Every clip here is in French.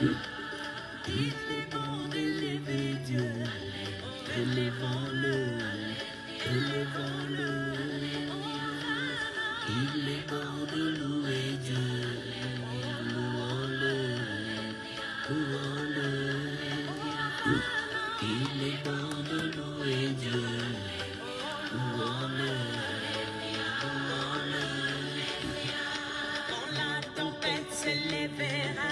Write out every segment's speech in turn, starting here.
Il est bon d'élever Dieu, élevons-le, élevons-le. Il est bon de louer Dieu, louons-le, louons-le. Il est bon de louer Dieu, louons-le, louons-le. Quand la tempête s'élèvera.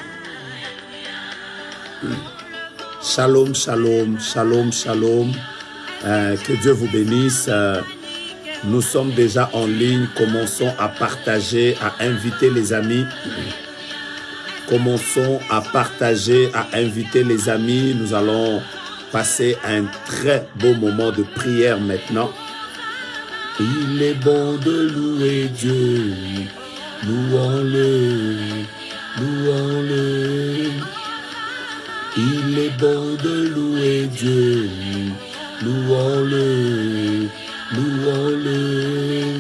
Shalom, shalom, shalom, shalom. Que Dieu vous bénisse. Nous sommes déjà en ligne. Commençons à partager, à inviter les amis. Commençons à partager, à inviter les amis. Nous allons passer un très beau moment de prière maintenant. Il est bon de louer Dieu. Louons-le, louons-le. Il est bon de louer Dieu, louons-le, louons-le.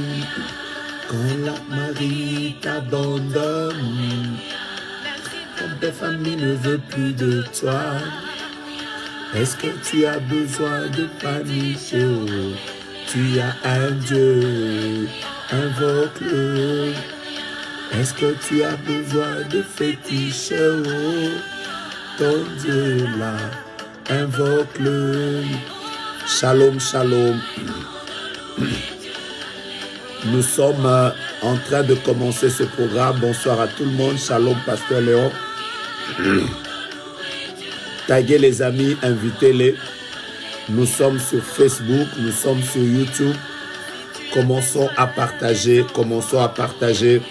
Quand la Marie t'abandonne, quand ta famille ne veut plus de toi, est-ce que tu as besoin de paniquer? Oh, tu as un Dieu, invoque-le. Est-ce que tu as besoin de féticher? Oh, ton Dieu là, invoque-le. Shalom, shalom. Nous sommes en train de commencer ce programme. Bonsoir à tout le monde. Shalom, Pasteur Léon. Taguez les amis, invitez-les. Nous sommes sur Facebook, nous sommes sur YouTube. Commençons à partager, commençons à partager.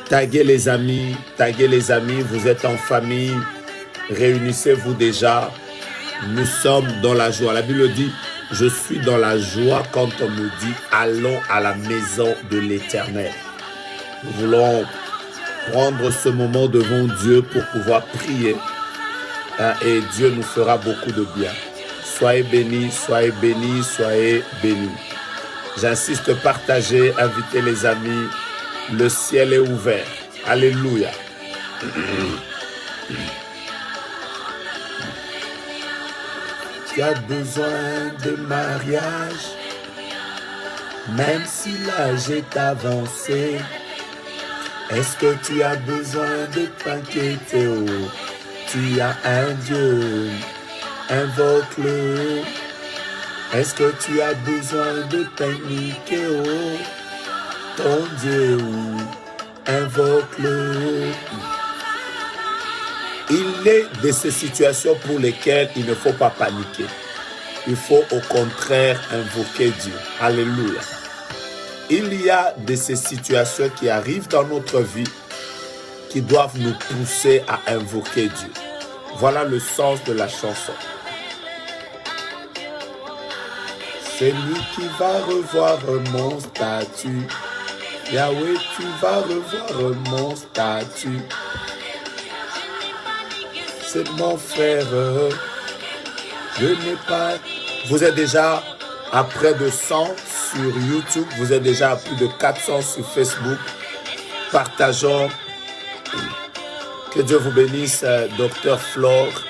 Taguez les amis, vous êtes en famille, réunissez-vous déjà. Nous sommes dans la joie. La Bible dit, je suis dans la joie quand on me dit, allons à la maison de l'Éternel. Nous voulons prendre ce moment devant Dieu pour pouvoir prier. Et Dieu nous fera beaucoup de bien. Soyez bénis, soyez bénis, soyez bénis. J'insiste, partagez, invitez les amis. Le ciel est ouvert. Alléluia. Tu as besoin de mariage, même si l'âge est avancé. Est-ce que tu as besoin de t'inquiéter? Oh, tu as un Dieu, invoque-le. Est-ce que tu as besoin de paniquer? Oh, ton Dieu, invoque-le. Il est de ces situations pour lesquelles il ne faut pas paniquer. Il faut au contraire invoquer Dieu. Alléluia. Il y a de ces situations qui arrivent dans notre vie qui doivent nous pousser à invoquer Dieu. Voilà le sens de la chanson. C'est lui qui va revoir mon statut. Yahweh, tu vas revoir mon statut. C'est mon frère. Je n'ai pas... Vous êtes déjà à près de 100 sur YouTube. Vous êtes déjà à plus de 400 sur Facebook. Partageons. Que Dieu vous bénisse, Docteur Flore.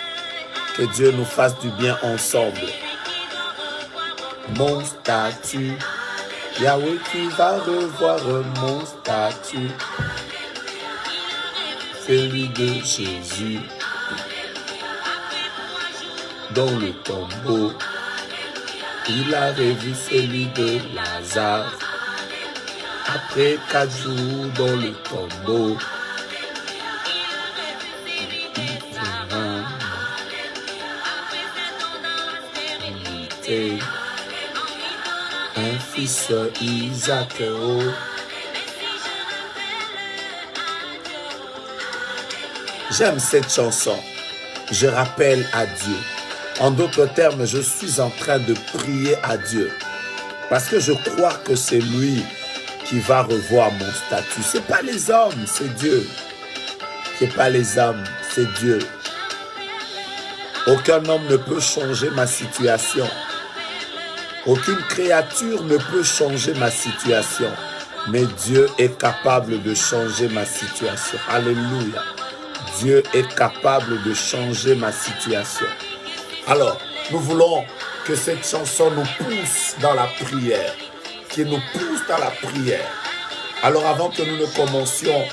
Que Dieu nous fasse du bien ensemble. Mon statut. Yahweh, tu vas revoir mon statut. Celui de Jésus. Dans le tombeau, il a revu celui de Lazare. Après 4 jours dans le tombeau, un fils Isaac. J'aime cette chanson. Je rappelle à Dieu. En d'autres termes, je suis en train de prier à Dieu. Parce que je crois que c'est lui qui va revoir mon statut. Ce n'est pas les hommes, c'est Dieu. Ce n'est pas les hommes, c'est Dieu. Aucun homme ne peut changer ma situation. Aucune créature ne peut changer ma situation. Mais Dieu est capable de changer ma situation. Alléluia. Dieu est capable de changer ma situation. Alors, nous voulons que cette chanson nous pousse dans la prière, qui nous pousse dans la prière. Alors, avant que nous ne commencions,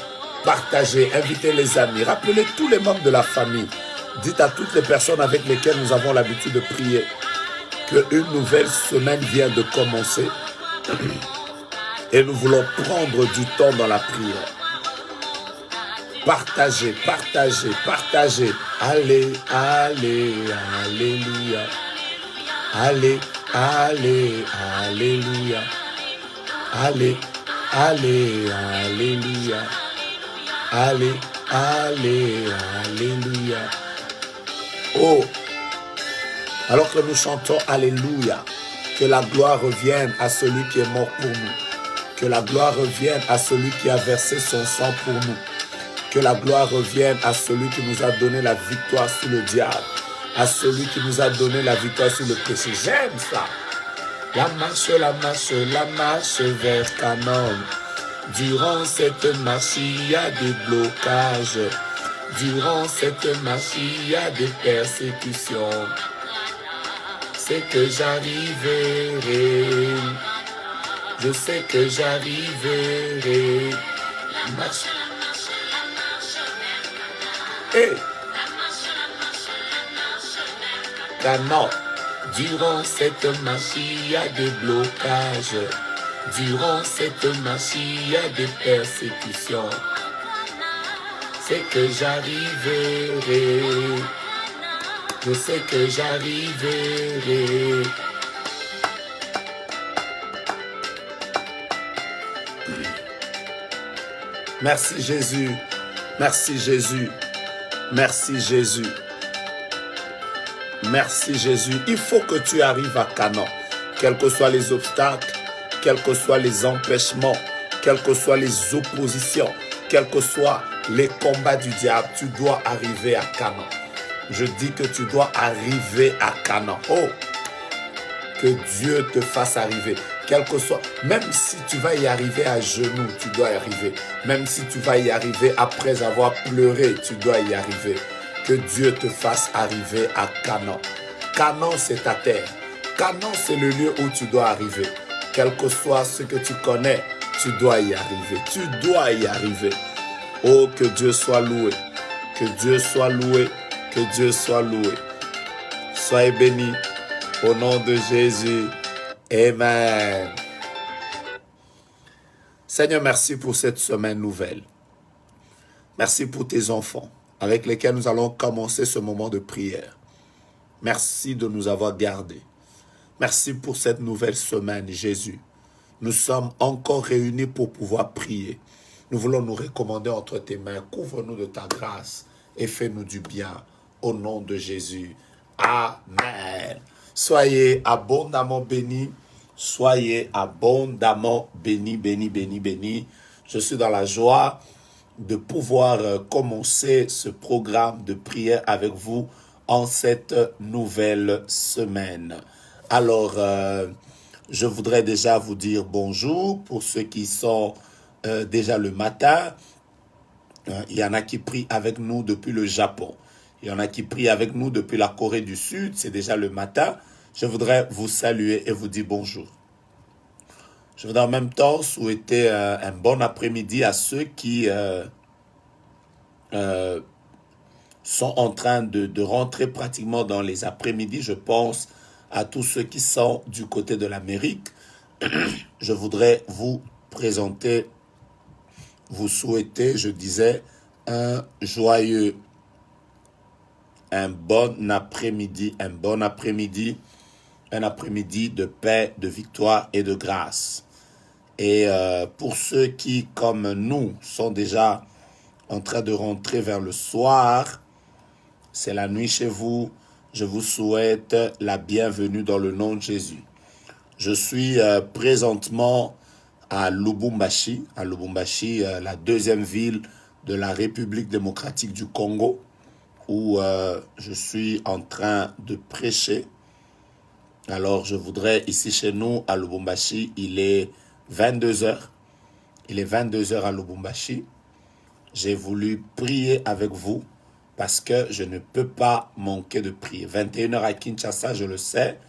partagez, invitez les amis, rappelez tous les membres de la famille. Dites à toutes les personnes avec lesquelles nous avons l'habitude de prier qu'une nouvelle semaine vient de commencer et nous voulons prendre du temps dans la prière. Partagez, partagez, partagez. Allez, allez, alléluia. Allez, allez, alléluia. Allez, allez, alléluia. Allez, allez, alléluia. Oh, alors que nous chantons alléluia, que la gloire revienne à celui qui est mort pour nous. Que la gloire revienne à celui qui a versé son sang pour nous. Que la gloire revienne à celui qui nous a donné la victoire sur le diable, à celui qui nous a donné la victoire sur le péché. J'aime ça. La marche, la marche, la marche vers Canaan. Durant cette marche, il y a des blocages. Durant cette marche, il y a des persécutions. C'est que j'arriverai. Je sais que j'arriverai. Marche. Hey. Canaan, durant cette marche, il y a des blocages. Durant cette marche, il y a des persécutions. C'est que j'arriverai. Je sais que j'arriverai. Merci Jésus. Merci Jésus. Merci Jésus. Merci Jésus. Il faut que tu arrives à Canaan. Quels que soient les obstacles, quels que soient les empêchements, quelles que soient les oppositions, quels que soient les combats du diable, tu dois arriver à Canaan. Je dis que tu dois arriver à Canaan. Oh, que Dieu te fasse arriver. Quel que soit, même si tu vas y arriver à genoux, tu dois y arriver. Même si tu vas y arriver après avoir pleuré, tu dois y arriver. Que Dieu te fasse arriver à Canaan. Canaan, c'est ta terre. Canaan, c'est le lieu où tu dois arriver. Quel que soit ce que tu connais, tu dois y arriver. Tu dois y arriver. Oh, que Dieu soit loué. Que Dieu soit loué. Que Dieu soit loué. Soyez bénis au nom de Jésus. Amen. Seigneur, merci pour cette semaine nouvelle. Merci pour tes enfants avec lesquels nous allons commencer ce moment de prière. Merci de nous avoir gardés. Merci pour cette nouvelle semaine, Jésus. Nous sommes encore réunis pour pouvoir prier. Nous voulons nous recommander entre tes mains. Couvre-nous de ta grâce et fais-nous du bien. Au nom de Jésus. Amen. Soyez abondamment bénis. Soyez abondamment bénis, bénis, bénis, bénis. Je suis dans la joie de pouvoir commencer ce programme de prière avec vous en cette nouvelle semaine. Alors, je voudrais déjà vous dire bonjour pour ceux qui sont déjà le matin. Il y en a qui prient avec nous depuis le Japon. Il y en a qui prient avec nous depuis la Corée du Sud. C'est déjà le matin. Je voudrais vous saluer et vous dire bonjour. Je voudrais en même temps souhaiter un bon après-midi à ceux qui sont en train de rentrer pratiquement dans les après-midi. Je pense à tous ceux qui sont du côté de l'Amérique. Je voudrais vous présenter, vous souhaiter, je disais, un bon après-midi, un après-midi de paix, de victoire et de grâce. Et pour ceux qui, comme nous, sont déjà en train de rentrer vers le soir, c'est la nuit chez vous, je vous souhaite la bienvenue dans le nom de Jésus. Je suis présentement à Lubumbashi, la deuxième ville de la République démocratique du Congo, où je suis en train de prêcher. Alors, je voudrais, ici chez nous, à Lubumbashi, il est 22h. Il est 22 heures à Lubumbashi. J'ai voulu prier avec vous parce que je ne peux pas manquer de prier. 21 heures à Kinshasa, je le sais.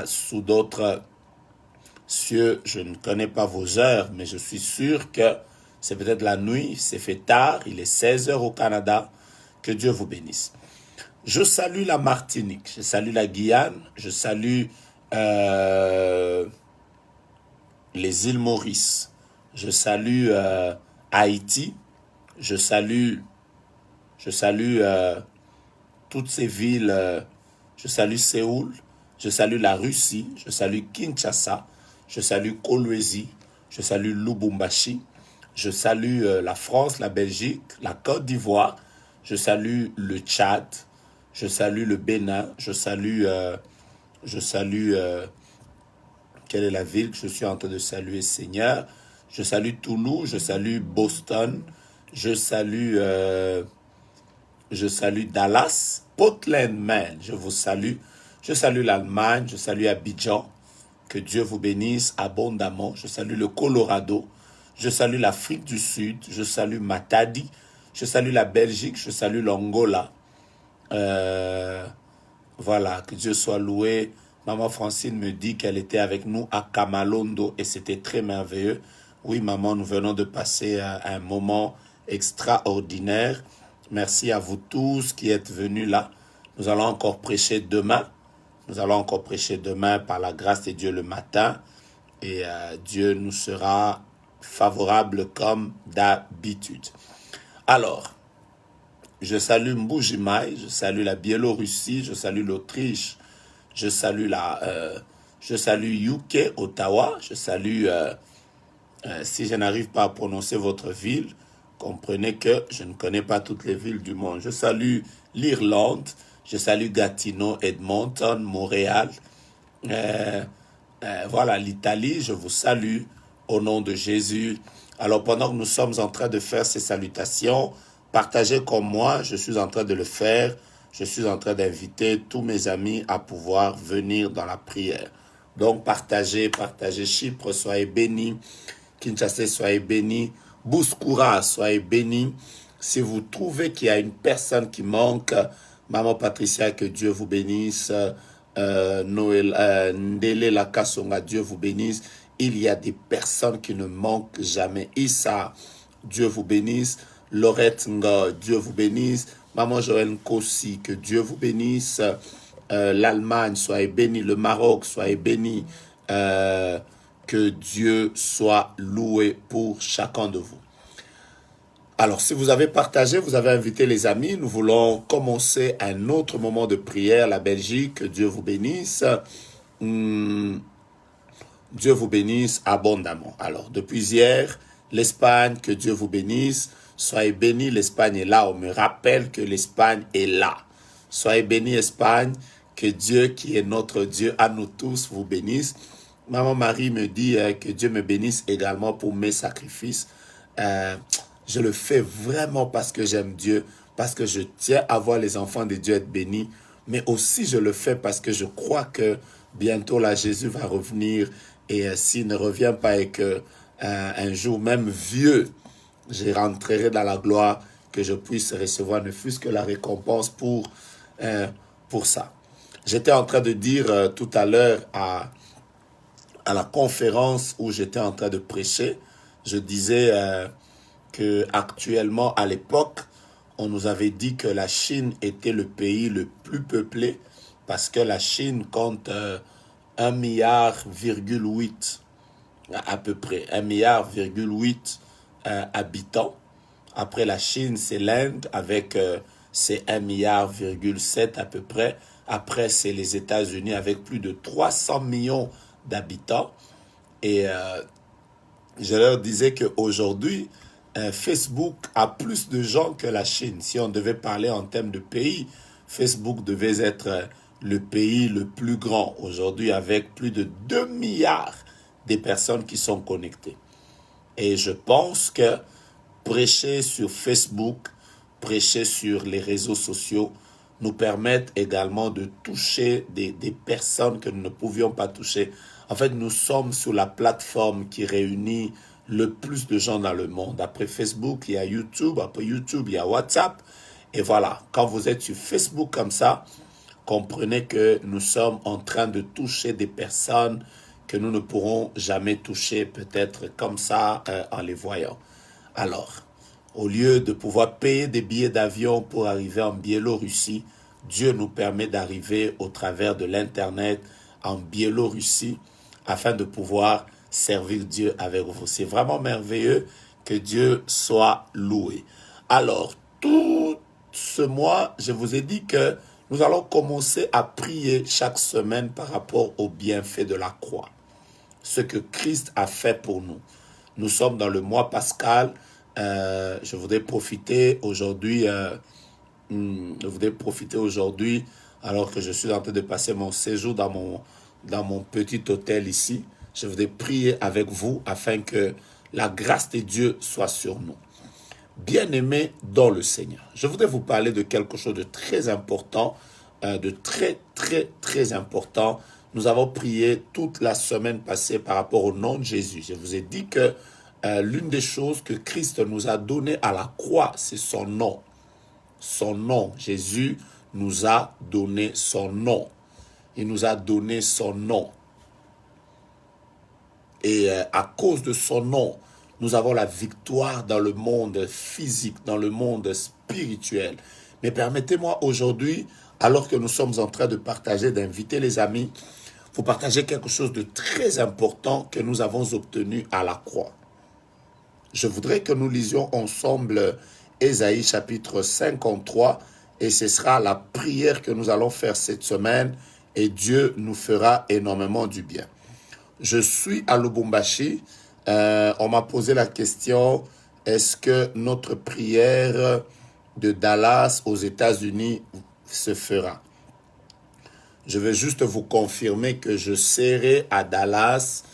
Sous d'autres cieux, je ne connais pas vos heures, mais je suis sûr que c'est peut-être la nuit, c'est fait tard, il est 16 heures au Canada. Que Dieu vous bénisse. Je salue la Martinique, je salue la Guyane, je salue les îles Maurice, je salue Haïti, je salue toutes ces villes, je salue Séoul, je salue la Russie, je salue Kinshasa, je salue Kolwezi, je salue Lubumbashi, je salue la France, la Belgique, la Côte d'Ivoire, je salue le Tchad, je salue le Bénin, je salue quelle est la ville que je suis en train de saluer, Seigneur? Je salue Toulouse, je salue Boston, je salue Dallas, Portland, Maine, je vous salue. Je salue l'Allemagne, je salue Abidjan. Que Dieu vous bénisse abondamment. Je salue le Colorado, je salue l'Afrique du Sud, je salue Matadi, je salue la Belgique, je salue l'Angola. Voilà, que Dieu soit loué. Maman Francine me dit qu'elle était avec nous à Kamalondo et c'était très merveilleux. Oui, maman, nous venons de passer un moment extraordinaire. Merci à vous tous qui êtes venus là. Nous allons encore prêcher demain. Nous allons encore prêcher demain par la grâce de Dieu le matin. Et Dieu nous sera favorable comme d'habitude. Alors, je salue Mbujimaï, je salue la Biélorussie, je salue l'Autriche, je salue UK, Ottawa, je salue, si je n'arrive pas à prononcer votre ville, comprenez que je ne connais pas toutes les villes du monde. Je salue l'Irlande, je salue Gatineau, Edmonton, Montréal, voilà l'Italie, je vous salue au nom de Jésus. Alors pendant que nous sommes en train de faire ces salutations, partagez comme moi, je suis en train de le faire. Je suis en train d'inviter tous mes amis à pouvoir venir dans la prière. Donc partagez Chypre, soyez bénis. Kinshasa, soyez bénis. Bouskoura, soyez bénis. Si vous trouvez qu'il y a une personne qui manque, Maman Patricia, que Dieu vous bénisse. Ndele Lakasonga, Dieu vous bénisse. Il y a des personnes qui ne manquent jamais. Issa, Dieu vous bénisse. Laurette Nga, Dieu vous bénisse. Maman Joël Nkossi, que Dieu vous bénisse. L'Allemagne, soyez bénis. Le Maroc, soyez bénis. Que Dieu soit loué pour chacun de vous. Alors, si vous avez partagé, vous avez invité les amis, nous voulons commencer un autre moment de prière. La Belgique, que Dieu vous bénisse. Dieu vous bénisse abondamment. Alors, depuis hier, l'Espagne, que Dieu vous bénisse. Soyez bénis, l'Espagne est là. On me rappelle que l'Espagne est là. Soyez bénis, Espagne, que Dieu qui est notre Dieu à nous tous vous bénisse. Maman Marie me dit que Dieu me bénisse également pour mes sacrifices. Je le fais vraiment parce que j'aime Dieu, parce que je tiens à voir les enfants de Dieu être bénis, mais aussi je le fais parce que je crois que bientôt là Jésus va revenir et s'il ne revient pas et que un jour même vieux, je rentrerai dans la gloire, que je puisse recevoir ne fût-ce que la récompense pour ça. J'étais en train de dire tout à l'heure à la conférence où j'étais en train de prêcher, je disais que actuellement, à l'époque, on nous avait dit que la Chine était le pays le plus peuplé parce que la Chine compte 1,8 milliard à peu près, 1,8 milliard habitants. Après la Chine, c'est l'Inde avec ses 1,7 milliard à peu près. Après, c'est les États-Unis avec plus de 300 millions d'habitants. Et je leur disais qu'aujourd'hui, Facebook a plus de gens que la Chine. Si on devait parler en termes de pays, Facebook devait être le pays le plus grand aujourd'hui avec plus de 2 milliards de personnes qui sont connectées. Et je pense que prêcher sur Facebook, prêcher sur les réseaux sociaux nous permettent également de toucher des personnes que nous ne pouvions pas toucher. En fait, nous sommes sur la plateforme qui réunit le plus de gens dans le monde. Après Facebook, il y a YouTube. Après YouTube, il y a WhatsApp. Et voilà, quand vous êtes sur Facebook comme ça, comprenez que nous sommes en train de toucher des personnes que nous ne pourrons jamais toucher peut-être comme ça en les voyant. Alors, au lieu de pouvoir payer des billets d'avion pour arriver en Biélorussie, Dieu nous permet d'arriver au travers de l'Internet en Biélorussie afin de pouvoir servir Dieu avec vous. C'est vraiment merveilleux, que Dieu soit loué. Alors, tout ce mois, je vous ai dit que nous allons commencer à prier chaque semaine par rapport aux bienfaits de la croix. Ce que Christ a fait pour nous. Nous sommes dans le mois pascal. Je voudrais profiter aujourd'hui, alors que je suis en train de passer mon séjour dans mon petit hôtel ici. Je voudrais prier avec vous afin que la grâce de Dieu soit sur nous. Bien-aimés dans le Seigneur, je voudrais vous parler de quelque chose de très important, de très important. Nous avons prié toute la semaine passée par rapport au nom de Jésus. Je vous ai dit que l'une des choses que Christ nous a donné à la croix, c'est son nom. Son nom. Jésus nous a donné son nom. Il nous a donné son nom. Et à cause de son nom, nous avons la victoire dans le monde physique, dans le monde spirituel. Mais permettez-moi aujourd'hui, alors que nous sommes en train de partager, d'inviter les amis, vous partager quelque chose de très important que nous avons obtenu à la croix. Je voudrais que nous lisions ensemble Ésaïe chapitre 53 et ce sera la prière que nous allons faire cette semaine et Dieu nous fera énormément du bien. Je suis à Lubumbashi. On m'a posé la question, est-ce que notre prière de Dallas aux États-Unis se fera? Je vais juste vous confirmer que je serai à Dallas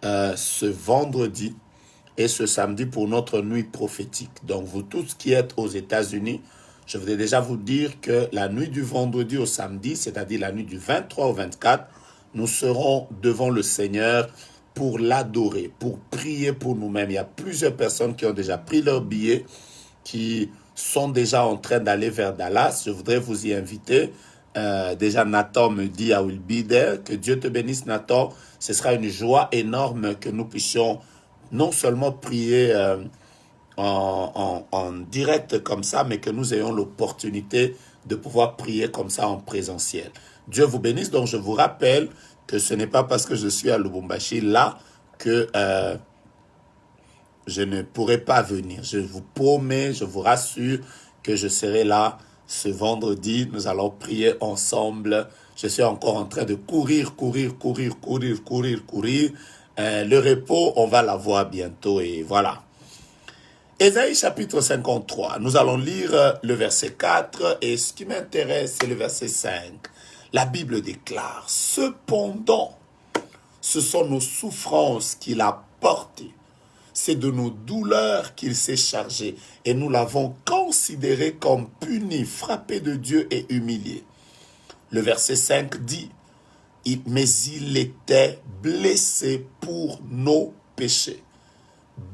ce vendredi et ce samedi pour notre nuit prophétique. Donc, vous tous qui êtes aux États-Unis, je voudrais déjà vous dire que la nuit du vendredi au samedi, c'est-à-dire la nuit du 23 au 24, nous serons devant le Seigneur pour l'adorer, pour prier pour nous-mêmes. Il y a plusieurs personnes qui ont déjà pris leur billet, qui sont déjà en train d'aller vers Dallas. Je voudrais vous y inviter. Déjà, Nathan me dit « I will be there ». Que Dieu te bénisse, Nathan. Ce sera une joie énorme que nous puissions non seulement prier en direct comme ça, mais que nous ayons l'opportunité de pouvoir prier comme ça en présentiel. Dieu vous bénisse. Donc, je vous rappelle que ce n'est pas parce que je suis à Lubumbashi là que je ne pourrai pas venir. Je vous promets, je vous rassure que je serai là ce vendredi. Nous allons prier ensemble. Je suis encore en train de courir. Le repos, on va l'avoir bientôt et voilà. Ésaïe chapitre 53, nous allons lire le verset 4 et ce qui m'intéresse, c'est le verset 5. La Bible déclare, cependant, ce sont nos souffrances qu'il a portées, c'est de nos douleurs qu'il s'est chargé et nous l'avons considéré comme puni, frappé de Dieu et humilié. Le verset 5 dit, mais il était blessé pour nos péchés,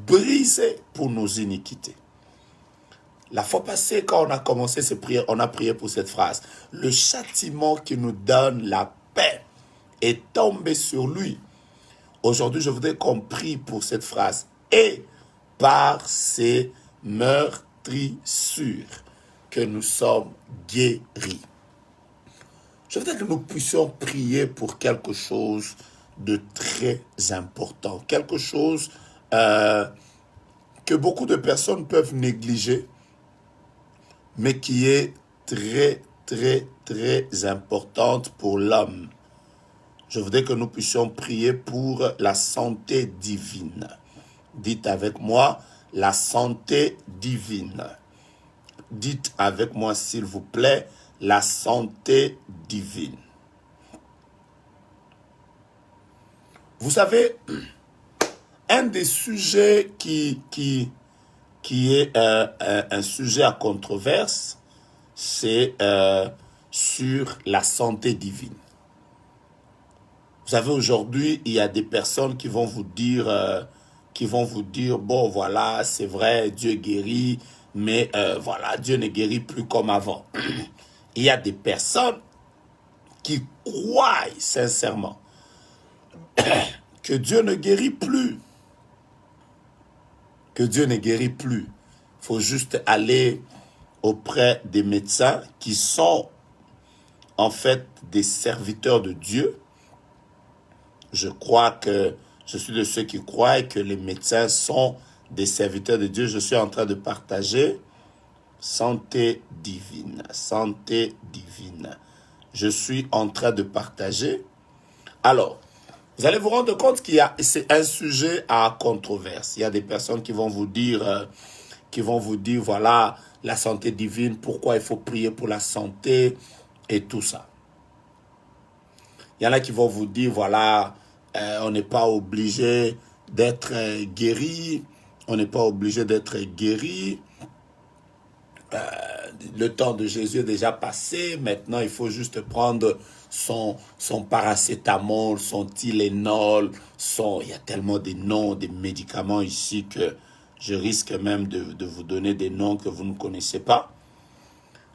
brisé pour nos iniquités. La fois passée, quand on a commencé ces prières, on a prié pour cette phrase. Le châtiment qui nous donne la paix est tombé sur lui. Aujourd'hui, je voudrais qu'on prie pour cette phrase. Et par ses meurtrissures que nous sommes guéris. Je voudrais que nous puissions prier pour quelque chose de très important. Quelque chose que beaucoup de personnes peuvent négliger, mais qui est très importante pour l'homme. Je voudrais que nous puissions prier pour la santé divine. Dites avec moi, la santé divine. Dites avec moi, s'il vous plaît, la santé divine. Vous savez, un des sujets qui est un sujet à controverse, c'est sur la santé divine. Vous savez, aujourd'hui, il y a des personnes qui vont vous dire qui vont vous dire, bon voilà, c'est vrai, Dieu guérit, mais voilà, Dieu ne guérit plus comme avant. Il y a des personnes qui croient sincèrement que Dieu ne guérit plus. Que Dieu ne guérit plus. Il faut juste aller auprès des médecins qui sont en fait des serviteurs de Dieu. Je suis de ceux qui croient que les médecins sont des serviteurs de Dieu. Je suis en train de partager santé divine. Santé divine. Je suis en train de partager. Alors, vous allez vous rendre compte c'est un sujet à controverse. Il y a des personnes qui vont vous dire, voilà, la santé divine, pourquoi il faut prier pour la santé et tout ça. Il y en a qui vont vous dire, voilà, on n'est pas obligé d'être guéri, on n'est pas obligé d'être guéri. Le temps de Jésus est déjà passé, maintenant il faut juste prendre son paracétamol, son Tylenol, il y a tellement de noms, des médicaments ici que je risque même de vous donner des noms que vous ne connaissez pas.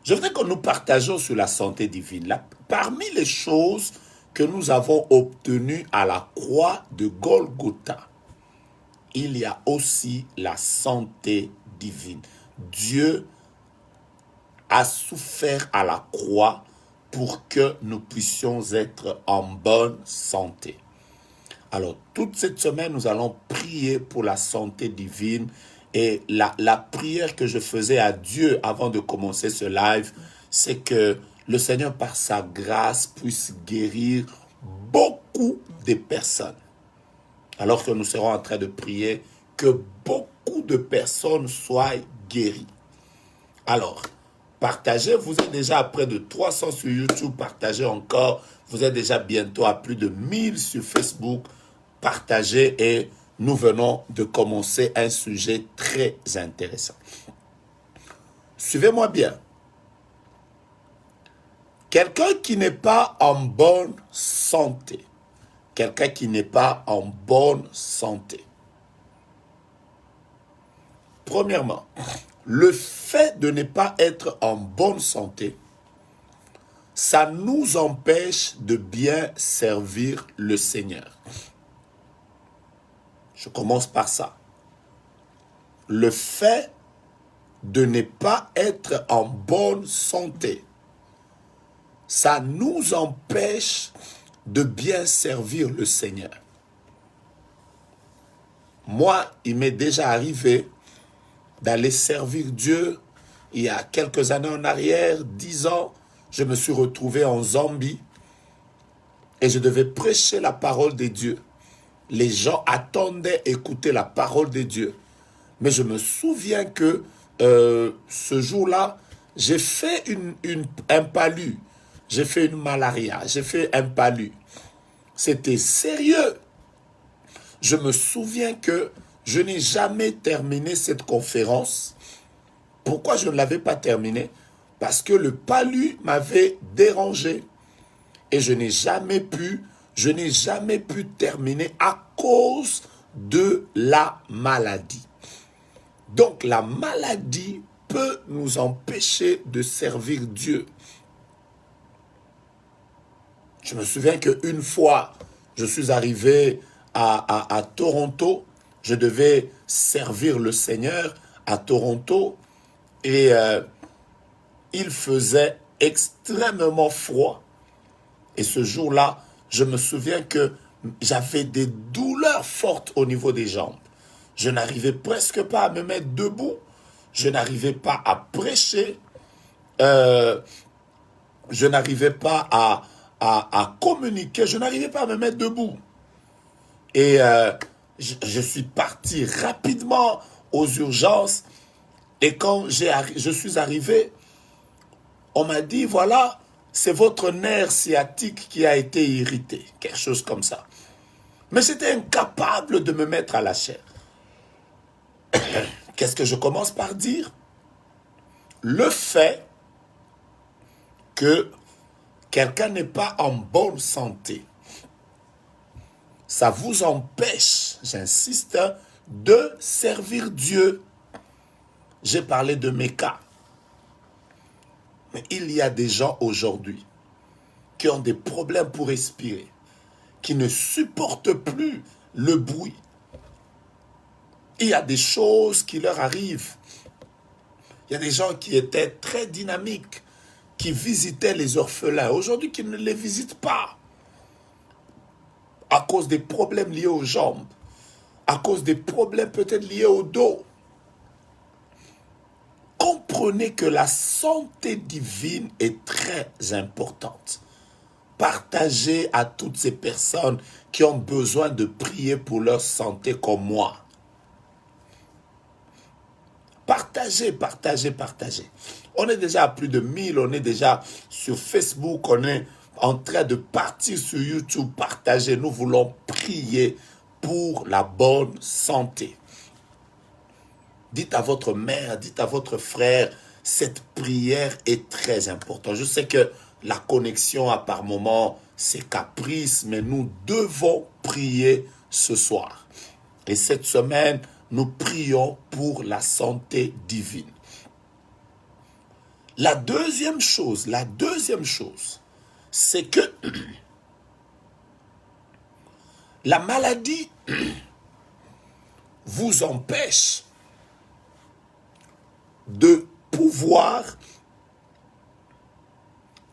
Je voudrais que nous partagions sur la santé divine. Là, parmi les choses que nous avons obtenues à la croix de Golgotha, il y a aussi la santé divine. Dieu a souffert à la croix pour que nous puissions être en bonne santé. Alors, toute cette semaine, nous allons prier pour la santé divine. Et la prière que je faisais à Dieu avant de commencer ce live, c'est que le Seigneur, par sa grâce, puisse guérir beaucoup de personnes. Alors que nous serons en train de prier, que beaucoup de personnes soient guéries. Alors, partagez, vous êtes déjà à près de 300 sur YouTube, partagez encore. Vous êtes déjà bientôt à plus de 1000 sur Facebook. Partagez et nous venons de commencer un sujet très intéressant. Suivez-moi bien. Quelqu'un qui n'est pas en bonne santé. Quelqu'un qui n'est pas en bonne santé. Premièrement, le fait de ne pas être en bonne santé, ça nous empêche de bien servir le Seigneur. Je commence par ça. Le fait de ne pas être en bonne santé, ça nous empêche de bien servir le Seigneur. Moi, il m'est déjà arrivé d'aller servir Dieu. Il y a quelques années en arrière, 10 ans, je me suis retrouvé en Zambie et je devais prêcher la parole de Dieu. Les gens attendaient écouter la parole de Dieu. Mais je me souviens que ce jour-là, j'ai fait un palu. J'ai fait une malaria. J'ai fait un palu. C'était sérieux. Je me souviens que je n'ai jamais terminé cette conférence. Pourquoi je ne l'avais pas terminée? Parce que le palu m'avait dérangé. Et je n'ai jamais pu terminer à cause de la maladie. Donc la maladie peut nous empêcher de servir Dieu. Je me souviens qu'une fois, je suis arrivé à Toronto, je devais servir le Seigneur à Toronto et il faisait extrêmement froid. Et ce jour-là, je me souviens que j'avais des douleurs fortes au niveau des jambes. Je n'arrivais presque pas à me mettre debout. Je n'arrivais pas à prêcher. Je n'arrivais pas à communiquer. Je n'arrivais pas à me mettre debout. Et je suis parti rapidement aux urgences. Et quand je suis arrivé, on m'a dit, voilà, c'est votre nerf sciatique qui a été irrité. Quelque chose comme ça. Mais j'étais incapable de me mettre à la chair. Qu'est-ce que je commence par dire? Le fait que quelqu'un n'est pas en bonne santé, ça vous empêche, j'insiste, de servir Dieu. J'ai parlé de mes cas. Mais il y a des gens aujourd'hui qui ont des problèmes pour respirer, qui ne supportent plus le bruit. Il y a des choses qui leur arrivent. Il y a des gens qui étaient très dynamiques, qui visitaient les orphelins. Aujourd'hui, qui ne les visitent pas à cause des problèmes liés aux jambes, à cause des problèmes peut-être liés au dos. Comprenez que la santé divine est très importante. Partagez à toutes ces personnes qui ont besoin de prier pour leur santé comme moi. Partagez, partagez, partagez. On est déjà à plus de 1000, on est déjà sur Facebook, on est en train de partir sur YouTube. Partagez, nous voulons prier pour la bonne santé. Dites à votre mère, dites à votre frère, cette prière est très importante. Je sais que la connexion à par moment, c'est caprice, mais nous devons prier ce soir. Et cette semaine, nous prions pour la santé divine. La deuxième chose, c'est que la maladie vous empêche de pouvoir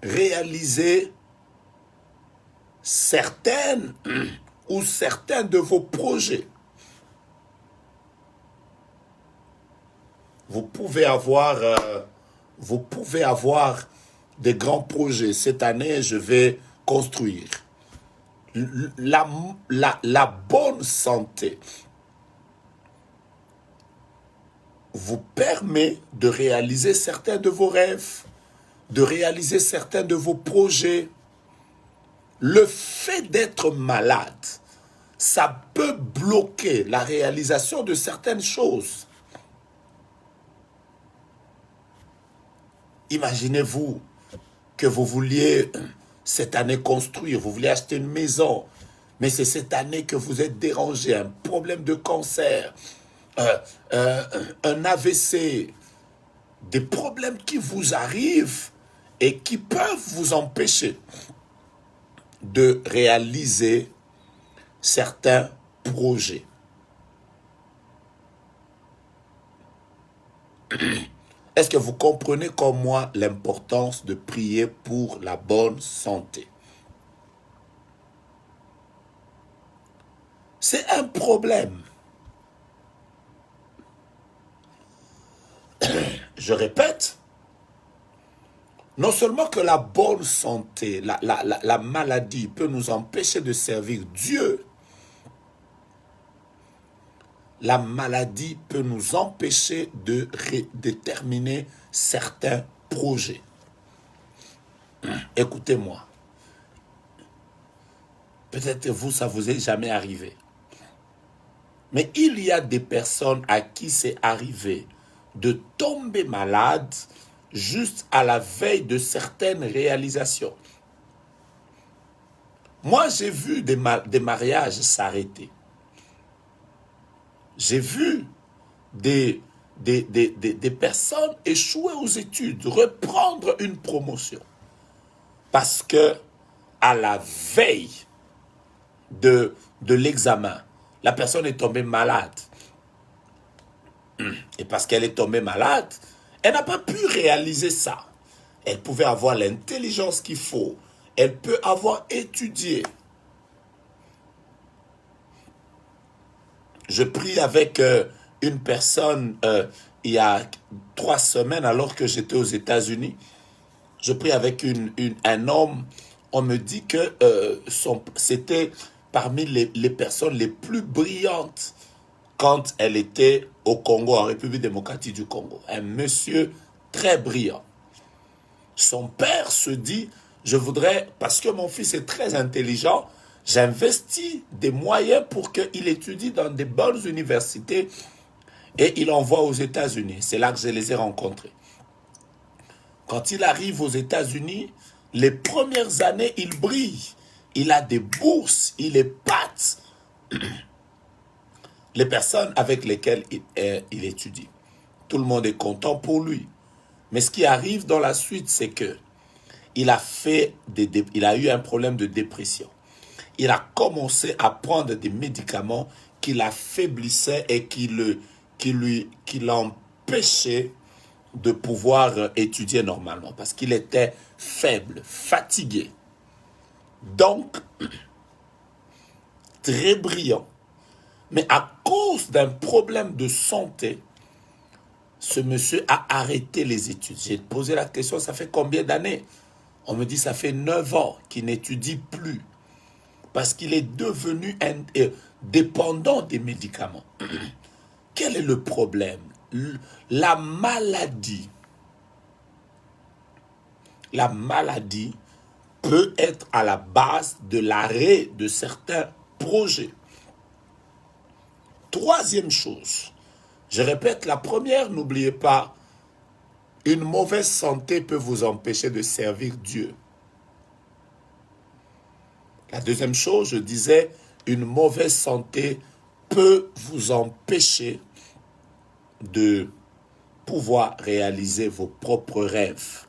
réaliser certains de vos projets. Vous pouvez avoir des grands projets. Cette année, je vais construire. La bonne santé vous permet de réaliser certains de vos rêves, de réaliser certains de vos projets. Le fait d'être malade, ça peut bloquer la réalisation de certaines choses. Imaginez-vous que vous vouliez cette année construire, vous voulez acheter une maison, mais c'est cette année que vous êtes dérangé, un problème de cancer, un AVC, des problèmes qui vous arrivent et qui peuvent vous empêcher de réaliser certains projets. Est-ce que vous comprenez comme moi l'importance de prier pour la bonne santé? C'est un problème. Je répète, non seulement que la bonne santé, la maladie peut nous empêcher de servir Dieu, la maladie peut nous empêcher de déterminer certains projets. Écoutez-moi. Peut-être vous, ça vous est jamais arrivé. Mais il y a des personnes à qui c'est arrivé de tomber malade juste à la veille de certaines réalisations. Moi, j'ai vu des mariages s'arrêter. J'ai vu des personnes échouer aux études, reprendre une promotion. Parce que à la veille de l'examen, la personne est tombée malade. Et parce qu'elle est tombée malade, elle n'a pas pu réaliser ça. Elle pouvait avoir l'intelligence qu'il faut. Elle peut avoir étudié. Je prie avec une personne il y a 3 semaines alors que j'étais aux États-Unis. Je prie avec un homme. On me dit que c'était parmi les personnes les plus brillantes quand elle était au Congo, en République démocratique du Congo. Un monsieur très brillant. Son père se dit, je voudrais, parce que mon fils est très intelligent, j'investis des moyens pour qu'il étudie dans des bonnes universités et il envoie aux États-Unis. C'est là que je les ai rencontrés. Quand il arrive aux États-Unis, les premières années, il brille. Il a des bourses, il épate les personnes avec lesquelles il étudie. Tout le monde est content pour lui. Mais ce qui arrive dans la suite, c'est que il a eu un problème de dépression. Il a commencé à prendre des médicaments qui l'affaiblissaient et qui l'empêchaient de pouvoir étudier normalement parce qu'il était faible, fatigué. Donc, très brillant. Mais à cause d'un problème de santé, ce monsieur a arrêté les études. J'ai posé la question, ça fait combien d'années? On me dit, ça fait 9 ans qu'il n'étudie plus. Parce qu'il est devenu dépendant des médicaments. Quel est le problème? La maladie peut être à la base de l'arrêt de certains projets. Troisième chose, je répète, la première, n'oubliez pas, une mauvaise santé peut vous empêcher de servir Dieu. La deuxième chose, je disais, une mauvaise santé peut vous empêcher de pouvoir réaliser vos propres rêves.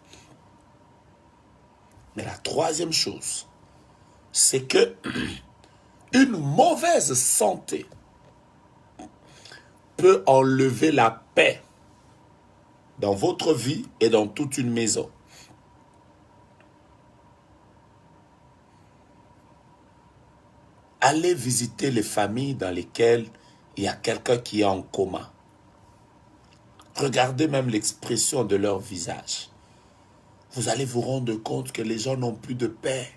Mais la troisième chose, c'est que une mauvaise santé peut enlever la paix dans votre vie et dans toute une maison. Allez visiter les familles dans lesquelles il y a quelqu'un qui est en coma. Regardez même l'expression de leur visage. Vous allez vous rendre compte que les gens n'ont plus de paix.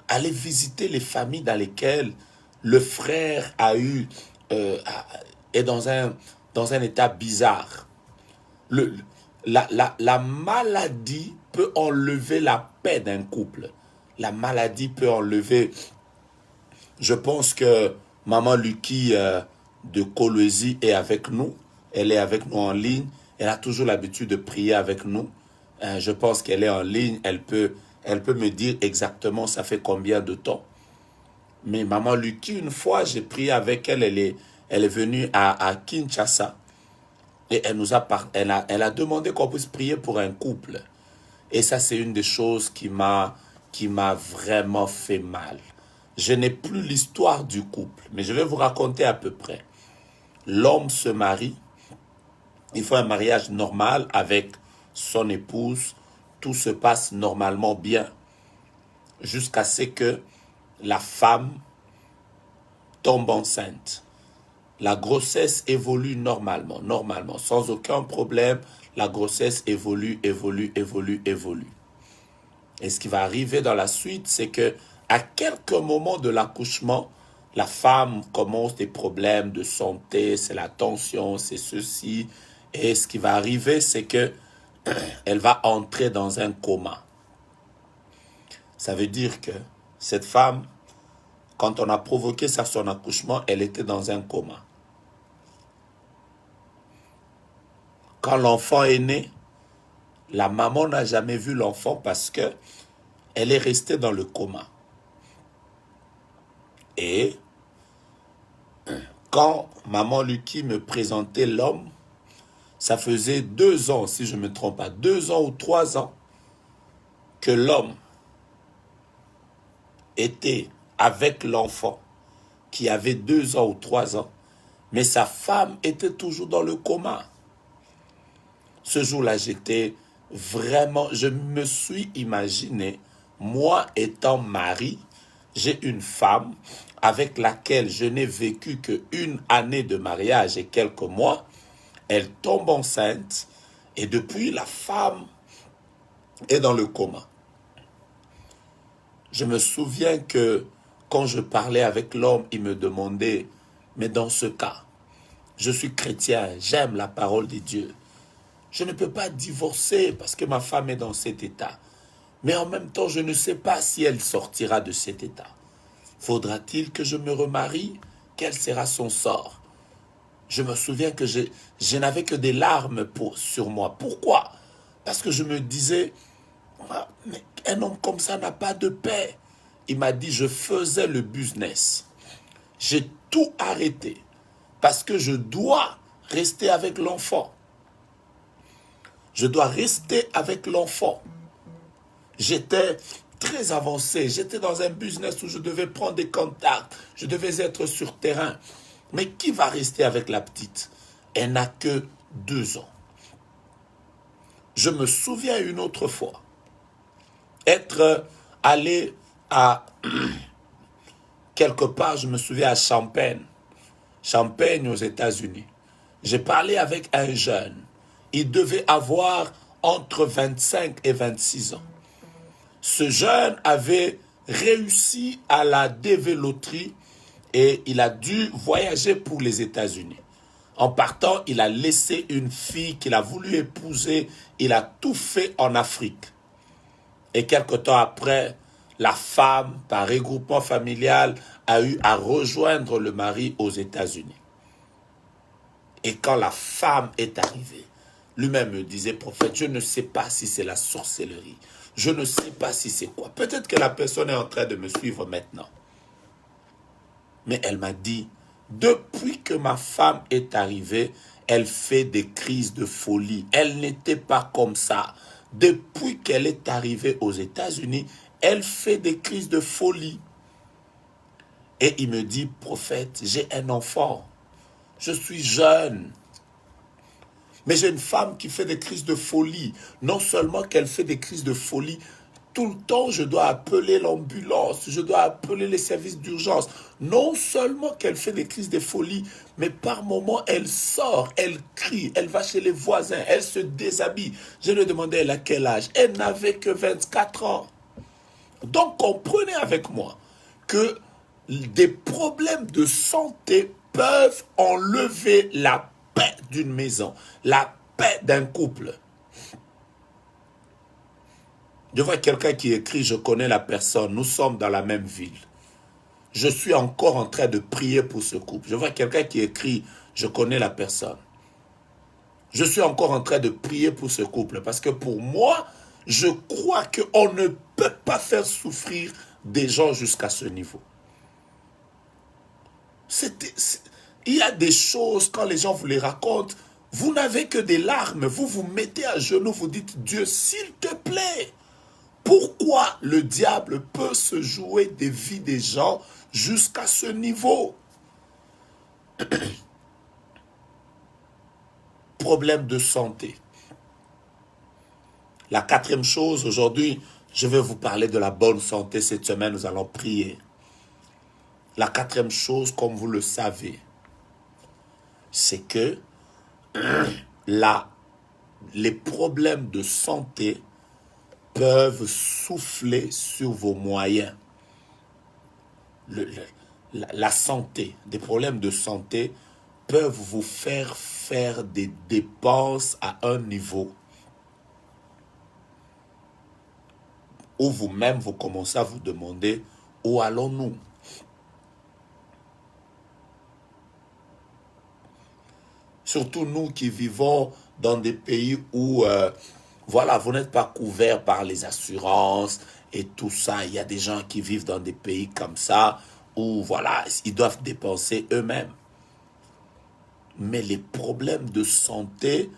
Allez visiter les familles dans lesquelles le frère est dans un état bizarre. La maladie peut enlever la paix d'un couple. La maladie peut enlever... Je pense que Maman Lucky de Kolwezi est avec nous. Elle est avec nous en ligne. Elle a toujours l'habitude de prier avec nous. Je pense qu'elle est en ligne. Elle peut me dire exactement ça fait combien de temps. Mais Maman Lucky, une fois, j'ai prié avec elle. Elle est venue à Kinshasa. Et elle a demandé qu'on puisse prier pour un couple. Et ça, c'est une des choses qui m'a vraiment fait mal. Je n'ai plus l'histoire du couple, mais je vais vous raconter à peu près. L'homme se marie, il faut un mariage normal avec son épouse, tout se passe normalement bien, jusqu'à ce que la femme tombe enceinte. La grossesse évolue normalement, sans aucun problème, la grossesse évolue. Et ce qui va arriver dans la suite, c'est que à quelques moments de l'accouchement, la femme commence des problèmes de santé, c'est la tension, c'est ceci. Et ce qui va arriver, c'est que elle va entrer dans un coma. Ça veut dire que cette femme, quand on a provoqué ça son accouchement, elle était dans un coma. Quand l'enfant est né, la maman n'a jamais vu l'enfant parce que elle est restée dans le coma. Et quand Maman Lucky me présentait l'homme, ça faisait 2 ans, si je ne me trompe pas, 2 ans ou 3 ans que l'homme était avec l'enfant qui avait 2 ans ou 3 ans, mais sa femme était toujours dans le coma. Ce jour-là, j'étais vraiment, je me suis imaginé, moi étant mari, j'ai une femme avec laquelle je n'ai vécu qu'1 année de mariage et quelques mois. Elle tombe enceinte et depuis, la femme est dans le coma. Je me souviens que quand je parlais avec l'homme, il me demandait, mais dans ce cas, je suis chrétien, j'aime la parole de Dieu. Je ne peux pas divorcer parce que ma femme est dans cet état. Mais en même temps, je ne sais pas si elle sortira de cet état. Faudra-t-il que je me remarie? Quel sera son sort? Je me souviens que je n'avais que des larmes sur moi. Pourquoi? Parce que je me disais, mais un homme comme ça n'a pas de paix. Il m'a dit, je faisais le business. J'ai tout arrêté parce que je dois rester avec l'enfant. Je dois rester avec l'enfant. J'étais très avancé. J'étais dans un business où je devais prendre des contacts. Je devais être sur terrain. Mais qui va rester avec la petite? Elle n'a que 2 ans. Je me souviens une autre fois être allé à quelque part, je me souviens à Champaign aux États-Unis. J'ai parlé avec un jeune. Il devait avoir entre 25 et 26 ans. Ce jeune avait réussi à la dévéloterie et il a dû voyager pour les États-Unis. En partant, il a laissé une fille qu'il a voulu épouser. Il a tout fait en Afrique. Et quelque temps après, la femme, par regroupement familial, a eu à rejoindre le mari aux États-Unis. Et quand la femme est arrivée, lui-même me disait, prophète, je ne sais pas si c'est la sorcellerie. Je ne sais pas si c'est quoi. Peut-être que la personne est en train de me suivre maintenant. Mais elle m'a dit, depuis que ma femme est arrivée, elle fait des crises de folie. Elle n'était pas comme ça. Depuis qu'elle est arrivée aux États-Unis, elle fait des crises de folie. Et il me dit, prophète, j'ai un enfant. Je suis jeune. Mais j'ai une femme qui fait des crises de folie. Non seulement qu'elle fait des crises de folie, tout le temps, je dois appeler l'ambulance, je dois appeler les services d'urgence. Non seulement qu'elle fait des crises de folie, mais par moments, elle sort, elle crie, elle va chez les voisins, elle se déshabille. Je lui ai demandé, elle a quel âge? Elle n'avait que 24 ans. Donc, comprenez avec moi que des problèmes de santé peuvent enlever la paix d'une maison, la paix d'un couple. Je vois quelqu'un qui écrit, je connais la personne, nous sommes dans la même ville. Je suis encore en train de prier pour ce couple. Je vois quelqu'un qui écrit, je connais la personne. Je suis encore en train de prier pour ce couple parce que pour moi, je crois qu'on ne peut pas faire souffrir des gens jusqu'à ce niveau. Il y a des choses, quand les gens vous les racontent, vous n'avez que des larmes. Vous vous mettez à genoux, vous dites, Dieu, s'il te plaît, pourquoi le diable peut se jouer des vies des gens jusqu'à ce niveau? Problème de santé. La 4e chose, aujourd'hui, je vais vous parler de la bonne santé. Cette semaine, nous allons prier. La 4e chose, comme vous le savez, c'est que les problèmes de santé peuvent souffler sur vos moyens. La santé, des problèmes de santé peuvent vous faire des dépenses à un niveau où vous-même vous commencez à vous demander où allons-nous? Surtout nous qui vivons dans des pays où voilà, vous n'êtes pas couverts par les assurances et tout ça. Il y a des gens qui vivent dans des pays comme ça où voilà, ils doivent dépenser eux-mêmes. Mais les problèmes de santé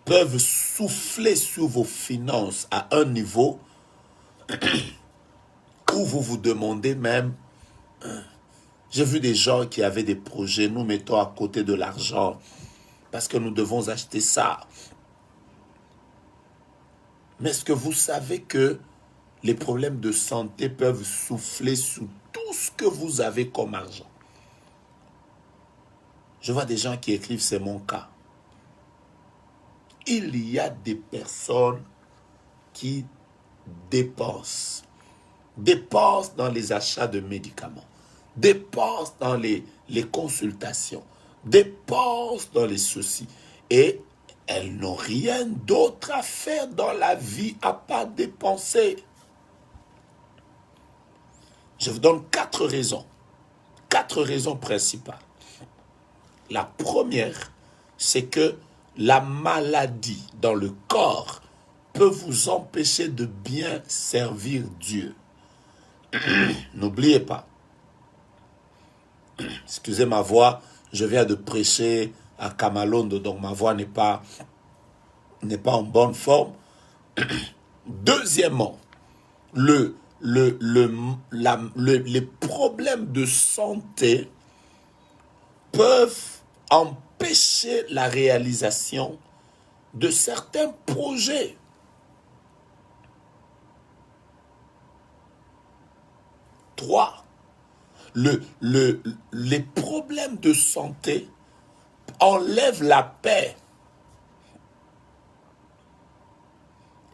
peuvent souffler sur vos finances à un niveau où vous vous demandez même, j'ai vu des gens qui avaient des projets, nous mettons à côté de l'argent parce que nous devons acheter ça. Mais est-ce que vous savez que les problèmes de santé peuvent souffler sur tout ce que vous avez comme argent? Je vois des gens qui écrivent, c'est mon cas. Il y a des personnes qui dépensent dans les achats de médicaments, dépensent dans les consultations, dépensent dans les soucis. Et elles n'ont rien d'autre à faire dans la vie à part dépenser. Je vous donne 4 raisons. 4 raisons principales. La première, c'est que la maladie dans le corps peut vous empêcher de bien servir Dieu. N'oubliez pas, Excusez ma voix, je viens de prêcher à Kamalondo, donc ma voix n'est pas en bonne forme. Deuxièmement, les problèmes de santé peuvent empêcher la réalisation de certains projets. Trois, les problèmes de santé enlèvent la paix.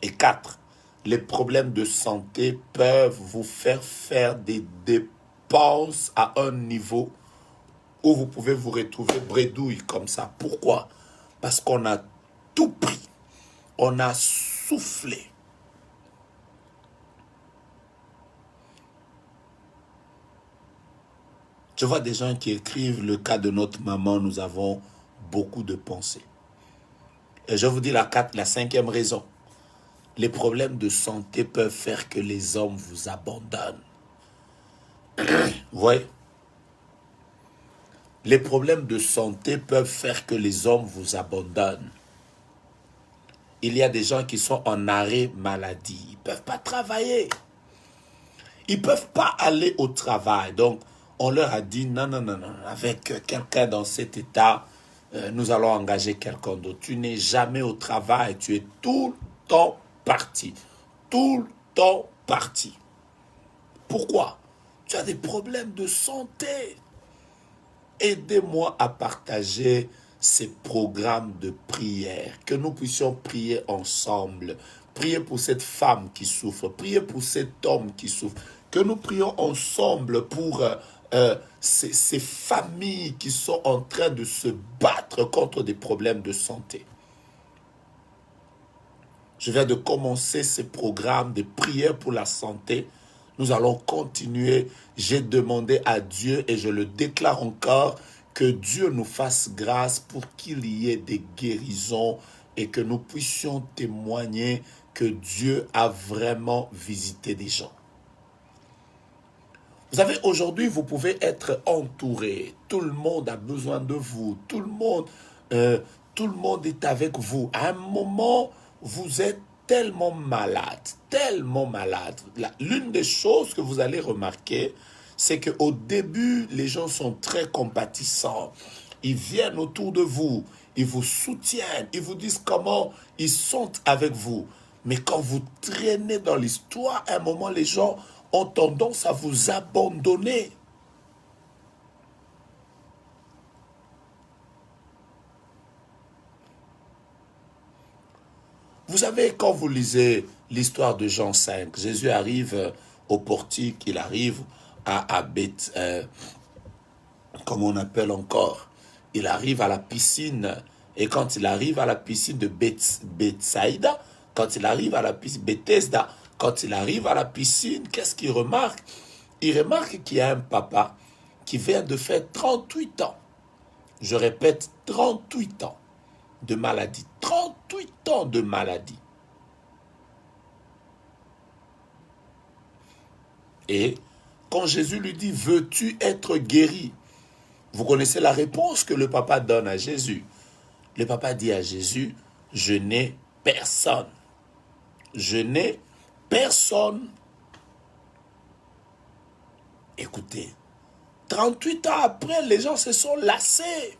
Et 4, les problèmes de santé peuvent vous faire des dépenses à un niveau où vous pouvez vous retrouver bredouille comme ça. Pourquoi? Parce qu'on a tout pris. On a soufflé. Je vois des gens qui écrivent le cas de notre maman, nous avons beaucoup de pensées. Et je vous dis la 5e raison. Les problèmes de santé peuvent faire que les hommes vous abandonnent. Vous voyez? Les problèmes de santé peuvent faire que les hommes vous abandonnent. Il y a des gens qui sont en arrêt maladie. Ils ne peuvent pas travailler. Ils ne peuvent pas aller au travail. Donc, on leur a dit, non, avec quelqu'un dans cet état, nous allons engager quelqu'un d'autre. Tu n'es jamais au travail, tu es tout le temps parti. Tout le temps parti. Pourquoi? Tu as des problèmes de santé. Aidez-moi à partager ces programmes de prière, que nous puissions prier ensemble. Prier pour cette femme qui souffre, prier pour cet homme qui souffre, que nous prions ensemble pour ces familles qui sont en train de se battre contre des problèmes de santé. Je viens de commencer ces programmes de prière pour la santé. Nous allons continuer. J'ai demandé à Dieu et je le déclare encore que Dieu nous fasse grâce pour qu'il y ait des guérisons et que nous puissions témoigner que Dieu a vraiment visité des gens. Vous savez, aujourd'hui, vous pouvez être entouré. Tout le monde a besoin de vous. Tout le monde est avec vous. À un moment, vous êtes tellement malade, tellement malade. L'une des choses que vous allez remarquer, c'est qu'au début, les gens sont très compatissants. Ils viennent autour de vous, ils vous soutiennent, ils vous disent comment ils sont avec vous. Mais quand vous traînez dans l'histoire, à un moment, les gens ont tendance à vous abandonner. Vous savez, quand vous lisez l'histoire de Jean 5, Jésus arrive au portique, il arrive à Beth, comment on appelle encore, il arrive à la piscine, et quand il arrive à la piscine de Bethsaïda, quand il arrive à la piscine Bethesda, quand il arrive à la piscine, qu'est-ce qu'il remarque? Il remarque qu'il y a un papa qui vient de faire 38 ans. Je répète, 38 ans de maladie. 38 ans de maladie. Et quand Jésus lui dit, veux-tu être guéri? Vous connaissez la réponse que le papa donne à Jésus. Le papa dit à Jésus, je n'ai personne. Je n'ai personne. Écoutez, 38 ans après, les gens se sont lassés.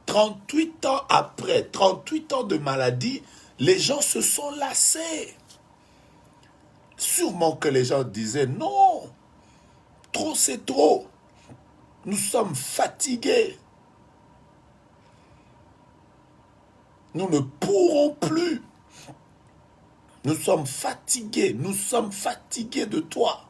38 ans après, 38 ans de maladie, les gens se sont lassés. Sûrement que les gens disaient, non, trop c'est trop. Nous sommes fatigués. Nous ne pourrons plus. Nous sommes fatigués de toi.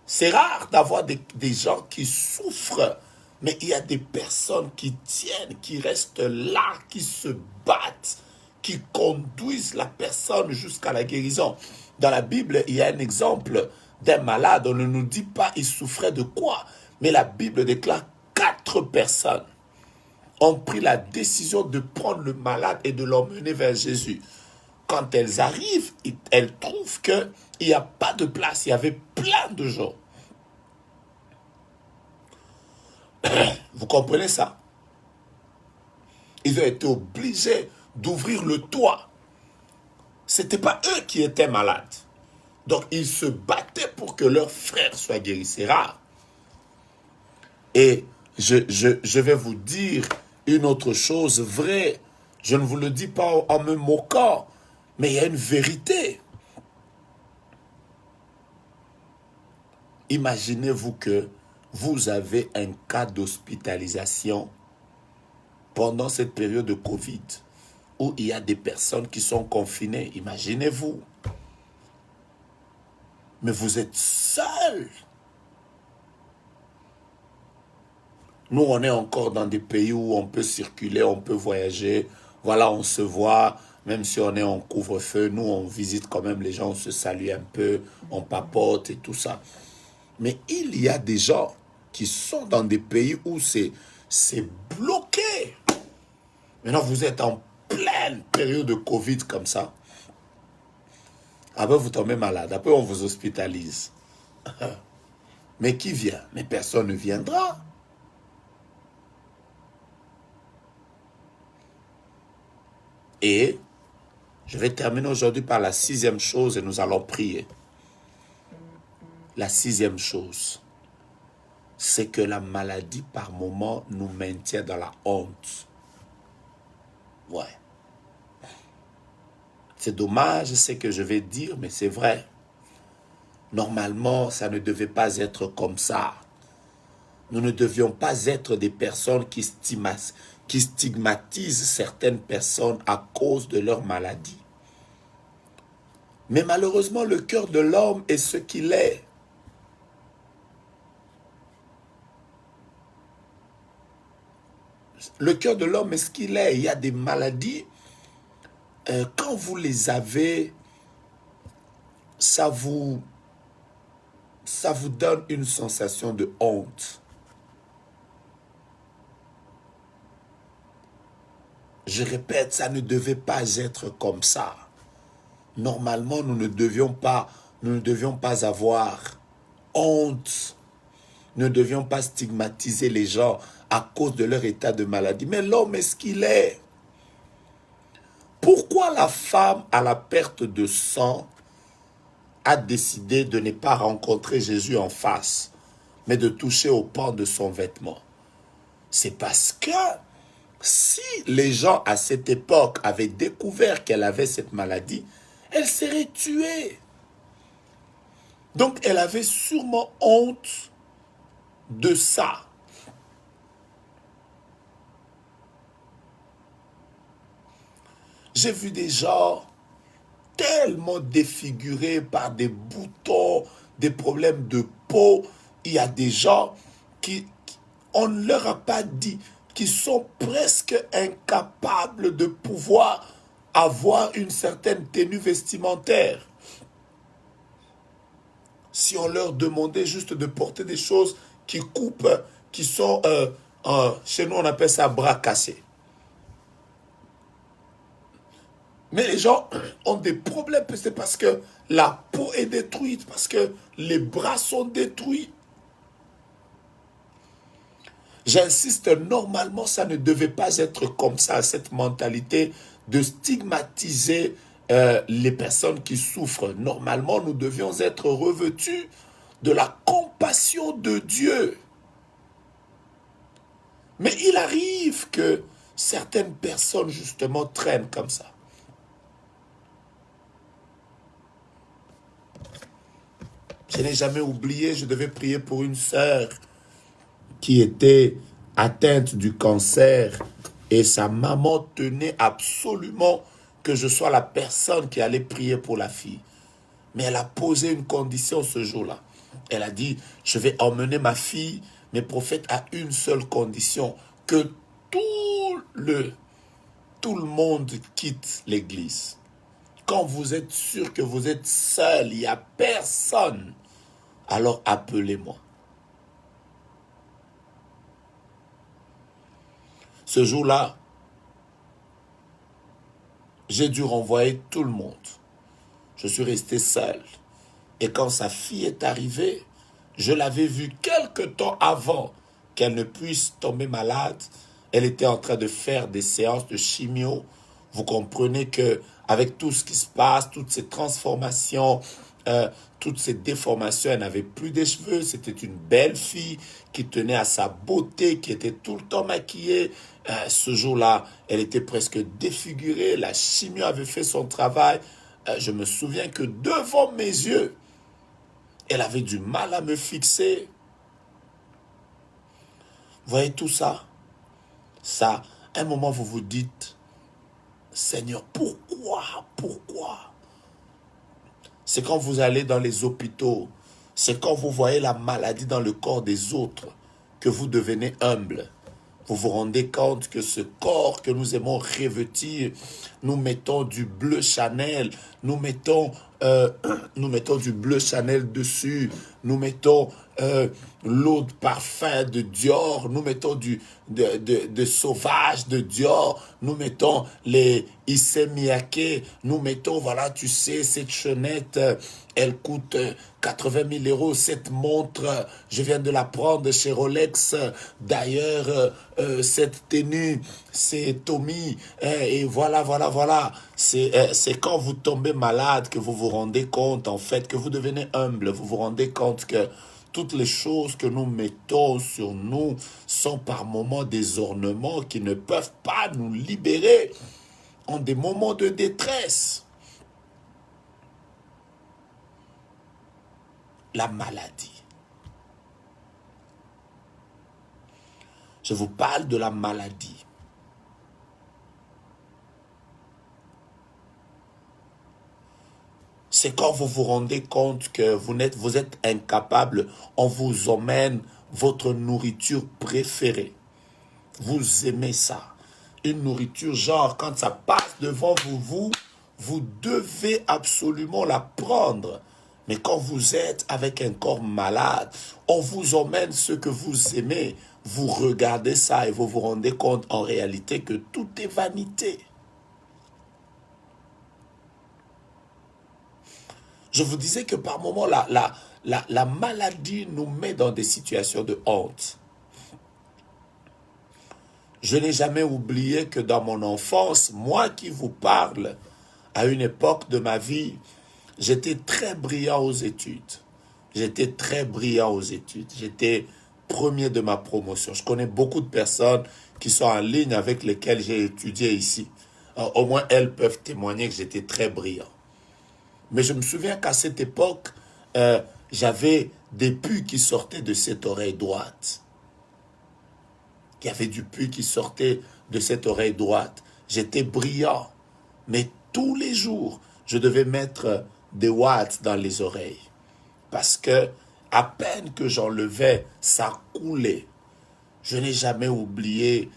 C'est rare d'avoir des gens qui souffrent, mais il y a des personnes qui tiennent, qui restent là, qui se battent, qui conduisent la personne jusqu'à la guérison. Dans la Bible, il y a un exemple d'un malade. On ne nous dit pas il souffrait de quoi, mais la Bible déclare 4 personnes ont pris la décision de prendre le malade et de l'emmener vers Jésus. Quand elles arrivent, elles trouvent qu'il il n'y a pas de place. Il y avait plein de gens. Vous comprenez ça? Ils ont été obligés d'ouvrir le toit. Ce n'était pas eux qui étaient malades. Donc, ils se battaient pour que leur frère soit guéri. C'est rare. Et je vais vous dire une autre chose vraie. Je ne vous le dis pas en me moquant, mais il y a une vérité. Imaginez-vous que vous avez un cas d'hospitalisation pendant cette période de Covid, où il y a des personnes qui sont confinées. Imaginez-vous. Mais vous êtes seul. Nous, on est encore dans des pays où on peut circuler, on peut voyager. Voilà, on se voit, même si on est en couvre-feu. Nous, on visite quand même les gens, on se salue un peu, on papote et tout ça. Mais il y a des gens qui sont dans des pays où c'est bloqué. Maintenant, vous êtes en pleine période de Covid comme ça. Après, vous tombez malade. Après, on vous hospitalise. Mais qui vient? Mais personne ne viendra. Et je vais terminer aujourd'hui par la 6e chose et nous allons prier. La 6e chose, c'est que la maladie, par moment, nous maintient dans la honte. Ouais. C'est dommage ce que je vais dire, mais c'est vrai. Normalement, ça ne devait pas être comme ça. Nous ne devions pas être des personnes qui stigmatisent certaines personnes à cause de leur maladie. Mais malheureusement, le cœur de l'homme est ce qu'il est. Le cœur de l'homme est ce qu'il est. Il y a des maladies. Quand vous les avez, ça vous donne une sensation de honte. Je répète, ça ne devait pas être comme ça. Normalement, nous ne devions pas avoir honte. Nous ne devions pas stigmatiser les gens à cause de leur état de maladie. Mais l'homme est ce qu'il est. Pourquoi la femme à la perte de sang a décidé de ne pas rencontrer Jésus en face, mais de toucher au pan de son vêtement? C'est parce que si les gens à cette époque avaient découvert qu'elle avait cette maladie, elle serait tuée. Donc elle avait sûrement honte de ça. J'ai vu des gens tellement défigurés par des boutons, des problèmes de peau. Il y a des gens on ne leur a pas dit, qui sont presque incapables de pouvoir avoir une certaine tenue vestimentaire. Si on leur demandait juste de porter des choses qui coupent, qui sont, chez nous on appelle ça bras cassés. Mais les gens ont des problèmes, c'est parce que la peau est détruite, parce que les bras sont détruits. J'insiste, normalement, ça ne devait pas être comme ça, cette mentalité de stigmatiser les personnes qui souffrent. Normalement, nous devions être revêtus de la compassion de Dieu. Mais il arrive que certaines personnes, justement, traînent comme ça. Je n'ai jamais oublié, je devais prier pour une sœur qui était atteinte du cancer et sa maman tenait absolument que je sois la personne qui allait prier pour la fille. Mais elle a posé une condition ce jour-là. Elle a dit, je vais emmener ma fille, mais prophète, à une seule condition, que tout le monde quitte l'église. Quand vous êtes sûr que vous êtes seul, il n'y a personne, alors appelez-moi. Ce jour-là, j'ai dû renvoyer tout le monde. Je suis resté seul. Et quand sa fille est arrivée, je l'avais vue quelque temps avant qu'elle ne puisse tomber malade. Elle était en train de faire des séances de chimio. Vous comprenez que avec tout ce qui se passe, toutes ces transformations, toutes ces déformations, elle n'avait plus de cheveux. C'était une belle fille qui tenait à sa beauté, qui était tout le temps maquillée. Ce jour-là, elle était presque défigurée. La chimio avait fait son travail. Je me souviens que devant mes yeux, elle avait du mal à me fixer. Vous voyez tout ça? Ça, à un moment, vous vous dites, Seigneur, pourquoi? C'est quand vous allez dans les hôpitaux, c'est quand vous voyez la maladie dans le corps des autres que vous devenez humble. Vous vous rendez compte que ce corps que nous aimons revêtir, nous mettons du bleu Chanel, nous mettons du bleu Chanel dessus, nous mettons l'eau de parfum de Dior, nous mettons de sauvage de Dior, nous mettons les Issey Miyake, nous mettons, voilà, tu sais, cette chaînette, elle coûte 80 000 €. Cette montre, je viens de la prendre chez Rolex. D'ailleurs, cette tenue, c'est Tommy. Et voilà. C'est quand vous tombez malade que vous vous rendez compte, en fait, que vous devenez humble. Vous vous rendez compte que toutes les choses que nous mettons sur nous sont par moments des ornements qui ne peuvent pas nous libérer en des moments de détresse. La maladie. Je vous parle de la maladie. C'est quand vous vous rendez compte que vous êtes incapable, on vous emmène votre nourriture préférée. Vous aimez ça. Une nourriture genre, quand ça passe devant vous devez absolument la prendre. Mais quand vous êtes avec un corps malade, on vous emmène ce que vous aimez. Vous regardez ça et vous vous rendez compte en réalité que tout est vanité. Je vous disais que par moments, la maladie nous met dans des situations de honte. Je n'ai jamais oublié que dans mon enfance, moi qui vous parle, à une époque de ma vie, j'étais très brillant aux études. J'étais premier de ma promotion. Je connais beaucoup de personnes qui sont en ligne avec lesquelles j'ai étudié ici. Alors, au moins, elles peuvent témoigner que j'étais très brillant. Mais je me souviens qu'à cette époque, j'avais des pus qui sortaient de cette oreille droite. Il y avait du pus qui sortait de cette oreille droite. J'étais brillant. Mais tous les jours, je devais mettre des watts dans les oreilles. Parce que à peine que j'enlevais, ça coulait. Je n'ai jamais oublié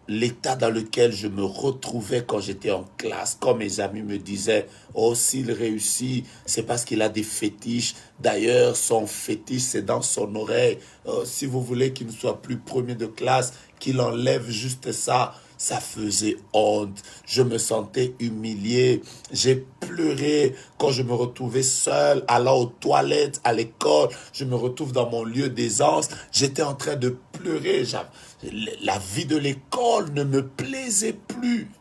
l'état dans lequel je me retrouvais quand j'étais en classe, quand mes amis me disaient « Oh, s'il réussit, c'est parce qu'il a des fétiches. D'ailleurs, son fétiche, c'est dans son oreille. Oh, si vous voulez qu'il ne soit plus premier de classe, qu'il enlève juste ça. » Ça faisait honte. Je me sentais humilié. J'ai pleuré quand je me retrouvais seul, allant aux toilettes, à l'école. Je me retrouve dans mon lieu d'aisance. J'étais en train de pleurer. La vie de l'école ne me plaisait plus.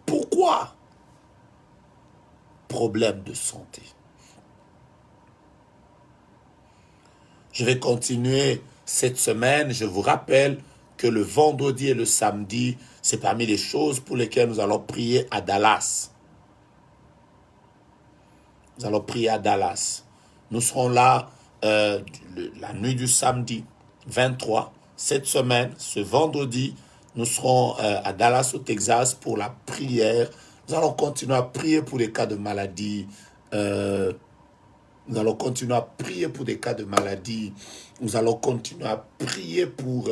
Pourquoi? Problème de santé. Je vais continuer cette semaine. Je vous rappelle que le vendredi et le samedi, c'est parmi les choses pour lesquelles nous allons prier à Dallas. Nous allons prier à Dallas. Nous serons là la nuit du samedi 23. Cette semaine, ce vendredi, nous serons à Dallas au Texas pour la prière. Nous allons continuer à prier pour les cas de maladie. Nous allons continuer à prier pour des cas de maladie. Nous allons continuer à prier pour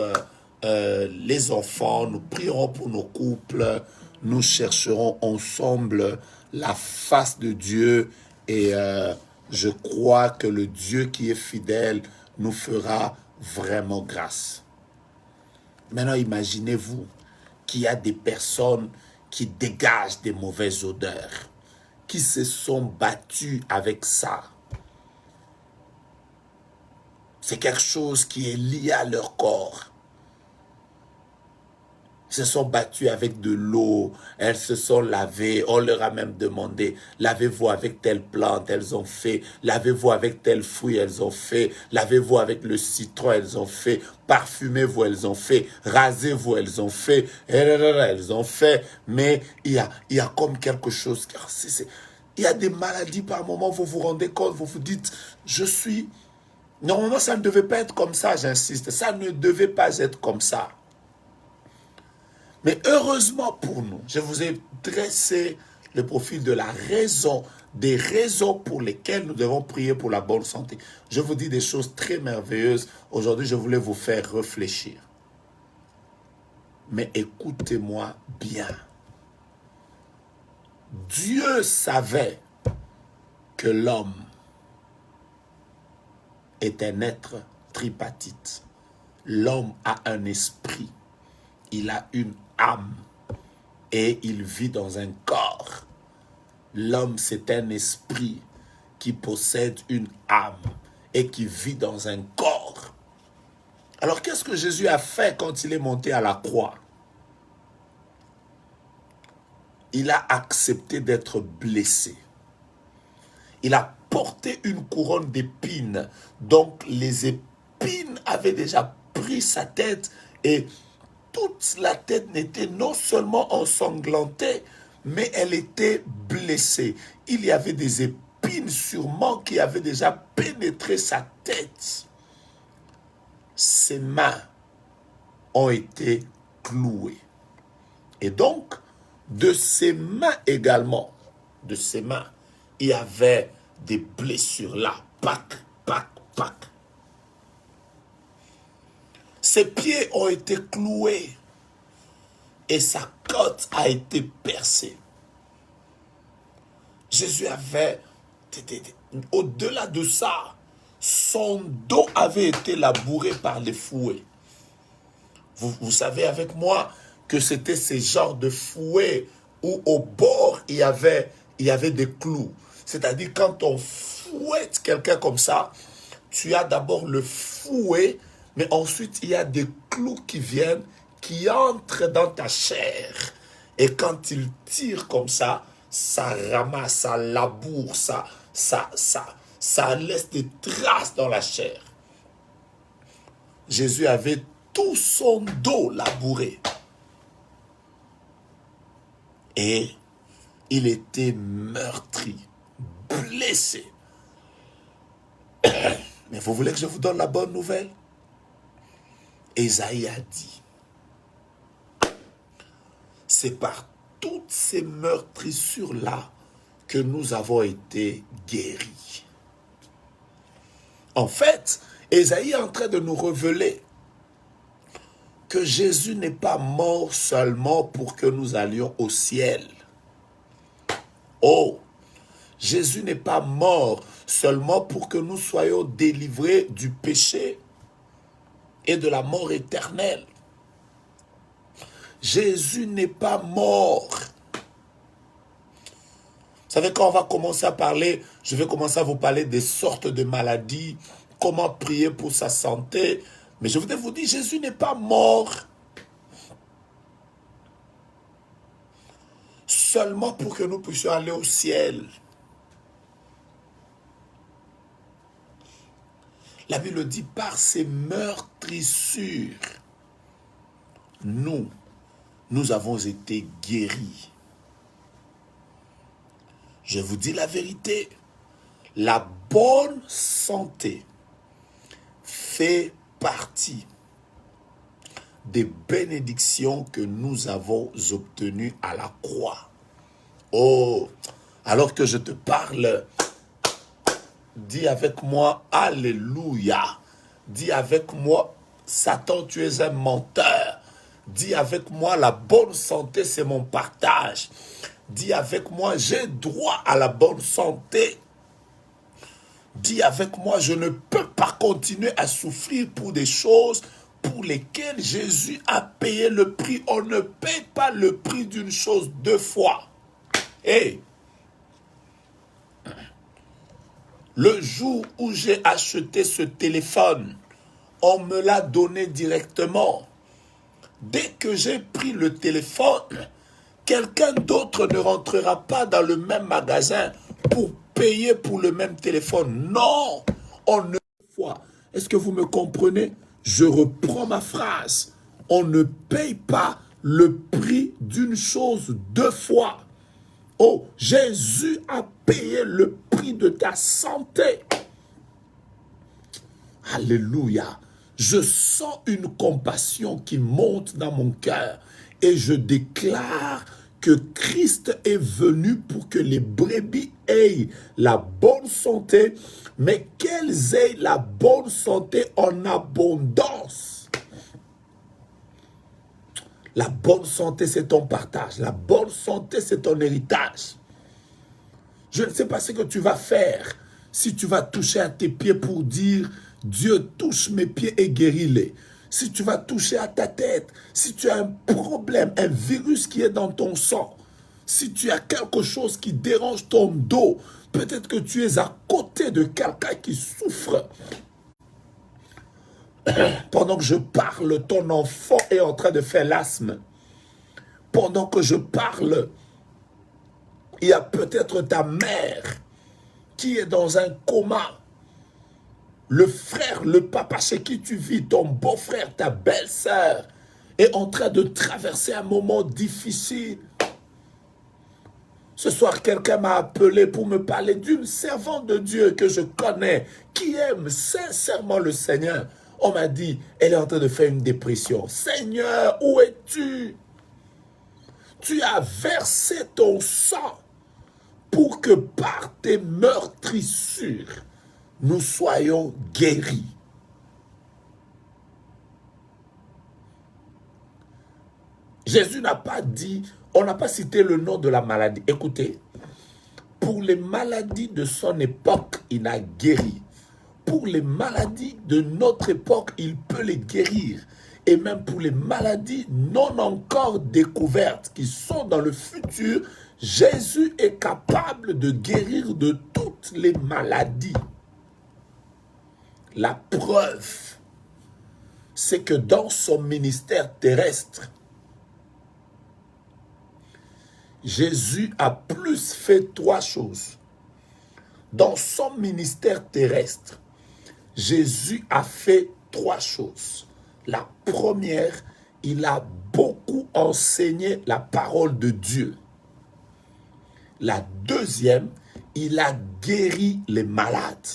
les enfants. Nous prierons pour nos couples. Nous chercherons ensemble la face de Dieu. Et je crois que le Dieu qui est fidèle nous fera vraiment grâce. Maintenant, imaginez-vous qu'il y a des personnes qui dégagent des mauvaises odeurs, qui se sont battus avec ça. C'est quelque chose qui est lié à leur corps. Ils se sont battus avec de l'eau, elles se sont lavées, on leur a même demandé, lavez-vous avec telle plante, elles ont fait, lavez-vous avec tel fruit, elles ont fait, lavez-vous avec le citron, elles ont fait, parfumez-vous, elles ont fait, rasez-vous, elles ont fait, elles ont fait, mais il y a comme quelque chose, il y a des maladies par moment, vous vous rendez compte, vous vous dites, normalement ça ne devait pas être comme ça, j'insiste, ça ne devait pas être comme ça. Mais heureusement pour nous, je vous ai dressé le profil de la raison, des raisons pour lesquelles nous devons prier pour la bonne santé. Je vous dis des choses très merveilleuses. Aujourd'hui, je voulais vous faire réfléchir. Mais écoutez-moi bien. Dieu savait que l'homme est un être tripartite. L'homme a un esprit. Il a une âme et il vit dans un corps. L'homme, c'est un esprit qui possède une âme et qui vit dans un corps. Alors, qu'est-ce que Jésus a fait quand il est monté à la croix? Il a accepté d'être blessé. Il a porté une couronne d'épines. Donc, les épines avaient déjà pris sa tête et toute la tête n'était non seulement ensanglantée, mais elle était blessée. Il y avait des épines sûrement qui avaient déjà pénétré sa tête. Ses mains ont été clouées. Et donc, de ses mains également, de ses mains, il y avait des blessures là. Pac, pac, pac. Ses pieds ont été cloués et sa côte a été percée. Jésus avait, au-delà de ça, son dos avait été labouré par les fouets. Vous savez avec moi que c'était ce genre de fouet où au bord il y avait des clous. C'est-à-dire quand on fouette quelqu'un comme ça, tu as d'abord le fouet, mais ensuite, il y a des clous qui viennent, qui entrent dans ta chair. Et quand ils tirent comme ça ramasse, ça laboure, ça laisse des traces dans la chair. Jésus avait tout son dos labouré. Et il était meurtri, blessé. Mais vous voulez que je vous donne la bonne nouvelle? Ésaïe a dit, c'est par toutes ces meurtrissures-là que nous avons été guéris. En fait, Ésaïe est en train de nous révéler que Jésus n'est pas mort seulement pour que nous allions au ciel. Oh, Jésus n'est pas mort seulement pour que nous soyons délivrés du péché et de la mort éternelle. Jésus n'est pas mort. Vous savez, quand on va commencer à parler, je vais commencer à vous parler des sortes de maladies, comment prier pour sa santé. Mais je voudrais vous dire, Jésus n'est pas mort seulement pour que nous puissions aller au ciel. La Bible dit, par ses meurtrissures, nous avons été guéris. Je vous dis la vérité, la bonne santé fait partie des bénédictions que nous avons obtenues à la croix. Oh, alors que je te parle, dis avec moi, Alléluia. Dis avec moi, Satan, tu es un menteur. Dis avec moi, la bonne santé, c'est mon partage. Dis avec moi, j'ai droit à la bonne santé. Dis avec moi, je ne peux pas continuer à souffrir pour des choses pour lesquelles Jésus a payé le prix. On ne paye pas le prix d'une chose deux fois. Hey, Le jour où j'ai acheté ce téléphone, on me l'a donné directement. Dès que j'ai pris le téléphone, quelqu'un d'autre ne rentrera pas dans le même magasin pour payer pour le même téléphone. Non, on ne fois. Est-ce que vous me comprenez? Je reprends ma phrase. On ne paye pas le prix d'une chose deux fois. Oh, Jésus a payé le prix de ta santé. Alléluia. Je sens une compassion qui monte dans mon cœur et je déclare que Christ est venu pour que les brebis aient la bonne santé, mais qu'elles aient la bonne santé en abondance. La bonne santé, c'est ton partage. La bonne santé, c'est ton héritage. Je ne sais pas ce que tu vas faire si tu vas toucher à tes pieds pour dire « Dieu touche mes pieds et guéris-les ». Si tu vas toucher à ta tête, si tu as un problème, un virus qui est dans ton sang, si tu as quelque chose qui dérange ton dos, peut-être que tu es à côté de quelqu'un qui souffre. Pendant que je parle, ton enfant est en train de faire l'asthme. Pendant que je parle, il y a peut-être ta mère qui est dans un coma. Le frère, le papa chez qui tu vis, ton beau-frère, ta belle-sœur est en train de traverser un moment difficile. Ce soir, quelqu'un m'a appelé pour me parler d'une servante de Dieu que je connais, qui aime sincèrement le Seigneur. On m'a dit, elle est en train de faire une dépression. Seigneur, où es-tu? Tu as versé ton sang pour que par tes meurtrissures, nous soyons guéris. Jésus n'a pas dit, on n'a pas cité le nom de la maladie. Écoutez, pour les maladies de son époque, il a guéri. Pour les maladies de notre époque, il peut les guérir. Et même pour les maladies non encore découvertes qui sont dans le futur, Jésus est capable de guérir de toutes les maladies. La preuve, c'est que dans son ministère terrestre, Jésus a plus fait trois choses. Dans son ministère terrestre, Jésus a fait trois choses. La première, il a beaucoup enseigné la parole de Dieu. La deuxième, il a guéri les malades.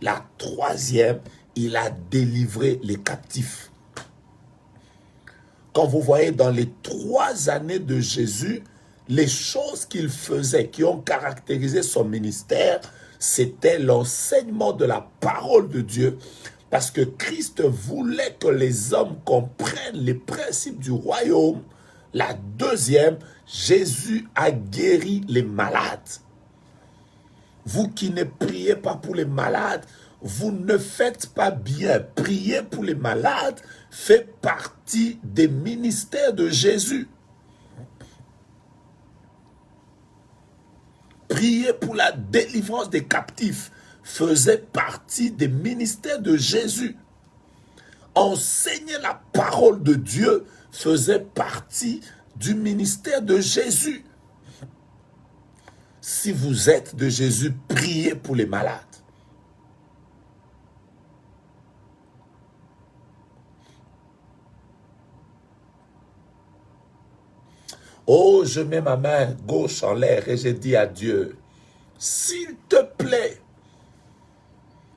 La troisième, il a délivré les captifs. Quand vous voyez dans les 3 années de Jésus, les choses qu'il faisait, qui ont caractérisé son ministère, c'était l'enseignement de la parole de Dieu. Parce que Christ voulait que les hommes comprennent les principes du royaume. La deuxième, Jésus a guéri les malades. Vous qui ne priez pas pour les malades, vous ne faites pas bien. Prier pour les malades fait partie des ministères de Jésus. Prier pour la délivrance des captifs faisait partie des ministères de Jésus. Enseigner la parole de Dieu faisait partie du ministère de Jésus. Si vous êtes de Jésus, priez pour les malades. Oh, je mets ma main gauche en l'air et je dis à Dieu, s'il te plaît,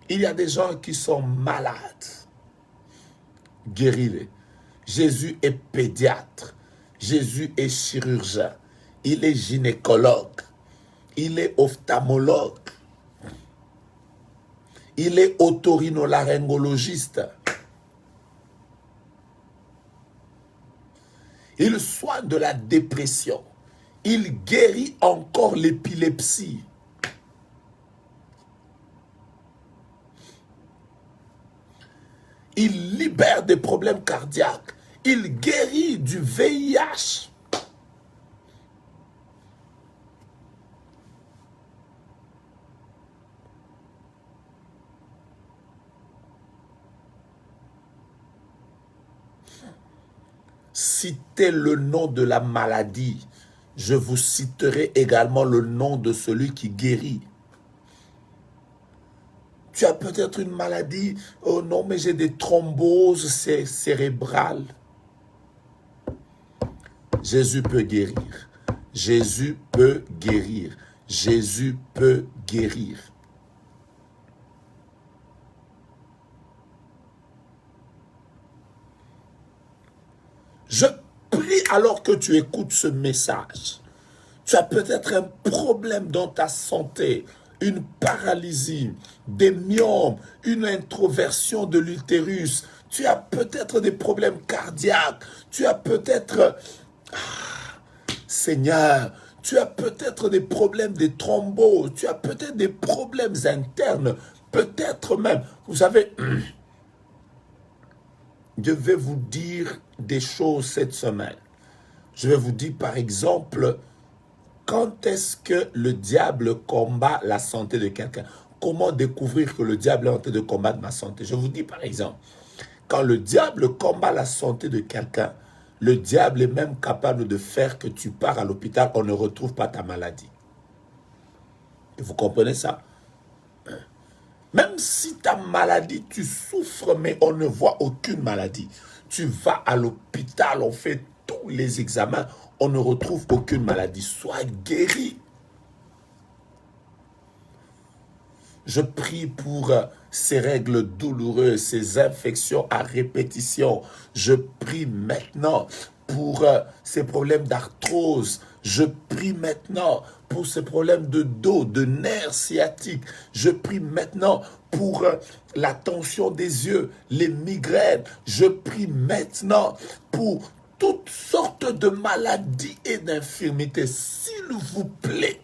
il y a des gens qui sont malades. Guéris-les. Jésus est pédiatre. Jésus est chirurgien. Il est gynécologue. Il est ophtalmologue. Il est otorhinolaryngologiste. Il soigne de la dépression. Il guérit encore l'épilepsie. Il libère des problèmes cardiaques. Il guérit du VIH. citez le nom de la maladie, je vous citerai également le nom de celui qui guérit. Tu as peut-être une maladie, oh non, mais j'ai des thromboses cérébrales. Jésus peut guérir. Jésus peut guérir. Jésus peut guérir. Je prie alors que tu écoutes ce message. Tu as peut-être un problème dans ta santé, une paralysie, des myomes, une introversion de l'utérus. Tu as peut-être des problèmes cardiaques. Tu as peut-être... Seigneur, tu as peut-être des problèmes de thrombose. Tu as peut-être des problèmes internes. Peut-être même, vous savez... Je vais vous dire des choses cette semaine. Je vais vous dire par exemple, quand est-ce que le diable combat la santé de quelqu'un? Comment découvrir que le diable est en train de combattre ma santé? Je vous dis par exemple, quand le diable combat la santé de quelqu'un, le diable est même capable de faire que tu pars à l'hôpital, on ne retrouve pas ta maladie. Et vous comprenez ça? Même si ta maladie, tu souffres, mais on ne voit aucune maladie. Tu vas à l'hôpital, on fait tous les examens, on ne retrouve aucune maladie. Sois guéri. Je prie pour ces règles douloureuses, ces infections à répétition. Je prie maintenant pour ces problèmes d'arthrose. Je prie maintenant pour ces problèmes de dos, de nerfs sciatiques. Je prie maintenant pour la tension des yeux, les migraines. Je prie maintenant pour toutes sortes de maladies et d'infirmités. S'il vous plaît,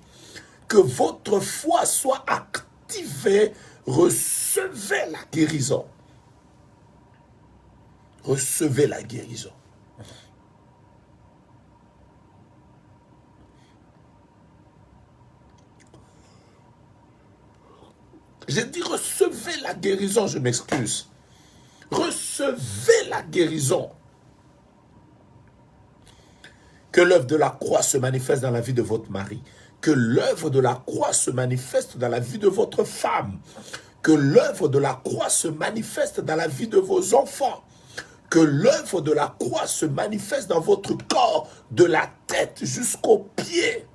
que votre foi soit activée, recevez la guérison. Recevez la guérison. J'ai dit recevez la guérison, je m'excuse. Recevez la guérison. Que l'œuvre de la croix se manifeste dans la vie de votre mari. Que l'œuvre de la croix se manifeste dans la vie de votre femme. Que l'œuvre de la croix se manifeste dans la vie de vos enfants. Que l'œuvre de la croix se manifeste dans votre corps, de la tête jusqu'aux pieds.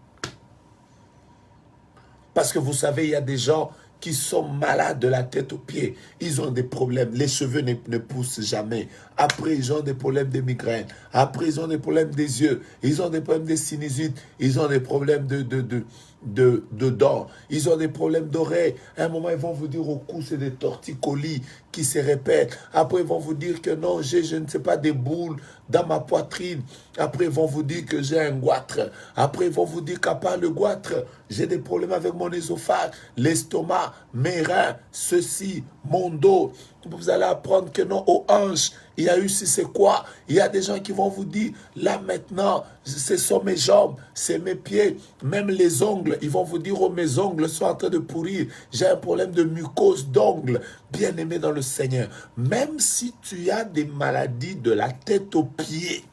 Parce que vous savez, il y a des gens qui sont malades de la tête aux pieds. Ils ont des problèmes. Les cheveux ne poussent jamais. Après, ils ont des problèmes de migraine. Après, ils ont des problèmes des yeux. Ils ont des problèmes de sinusite. Ils ont des problèmes de dents. Ils ont des problèmes d'oreilles. À un moment, ils vont vous dire au cou, c'est des torticolis qui se répètent. Après, ils vont vous dire que non, j'ai, je ne sais pas, des boules dans ma poitrine. Après, ils vont vous dire que j'ai un goitre. Après, ils vont vous dire qu'à part le goitre, j'ai des problèmes avec mon œsophage, l'estomac, mes reins, ceci, mon dos. Vous allez apprendre que non, aux hanches, il y a eu si c'est quoi. Il y a des gens qui vont vous dire, là maintenant, ce sont mes jambes, c'est mes pieds, même les ongles. Ils vont vous dire, oh mes ongles sont en train de pourrir. J'ai un problème de mucose d'ongles. Bien-aimé dans le Seigneur, même si tu as des maladies de la tête aux pieds,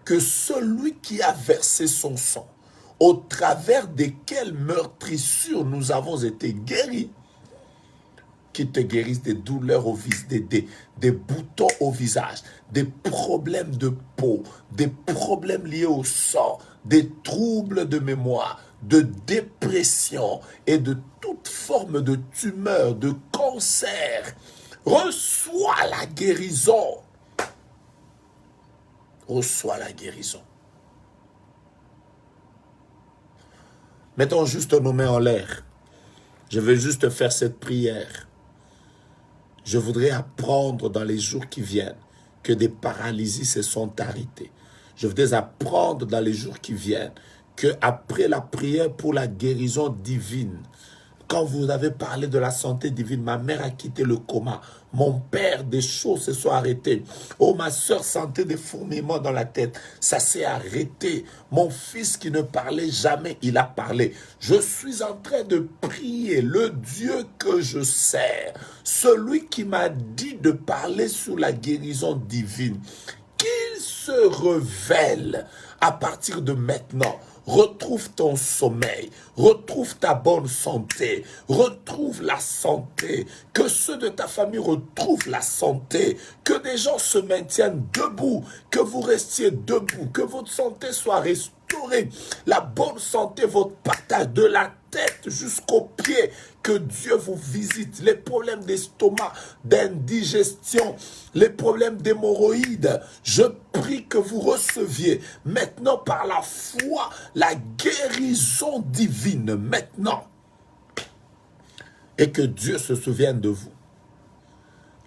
que celui qui a versé son sang, au travers desquelles meurtrissures nous avons été guéris, qui te guérissent des douleurs au visage, des boutons au visage, des problèmes de peau, des problèmes liés au sang, des troubles de mémoire, de dépression et de toute forme de tumeur, de cancer. Reçois la guérison. Reçois la guérison. Mettons juste nos mains en l'air. Je veux juste faire cette prière. Je voudrais apprendre dans les jours qui viennent que des paralysies se sont arrêtées. Je voudrais apprendre dans les jours qui viennent que après la prière pour la guérison divine, quand vous avez parlé de la santé divine, ma mère a quitté le coma. Mon père, des choses se sont arrêtées. Oh, ma soeur sentait des fourmillements dans la tête. Ça s'est arrêté. Mon fils qui ne parlait jamais, il a parlé. Je suis en train de prier le Dieu que je sers, celui qui m'a dit de parler sur la guérison divine. Qu'il se révèle à partir de maintenant. Retrouve ton sommeil, retrouve ta bonne santé, retrouve la santé, que ceux de ta famille retrouvent la santé, que des gens se maintiennent debout, que vous restiez debout, que votre santé soit restaurée, la bonne santé, votre partage de la tête jusqu'aux pieds, que Dieu vous visite, les problèmes d'estomac, d'indigestion, les problèmes d'hémorroïdes, je prie que vous receviez maintenant par la foi la guérison divine maintenant et que Dieu se souvienne de vous.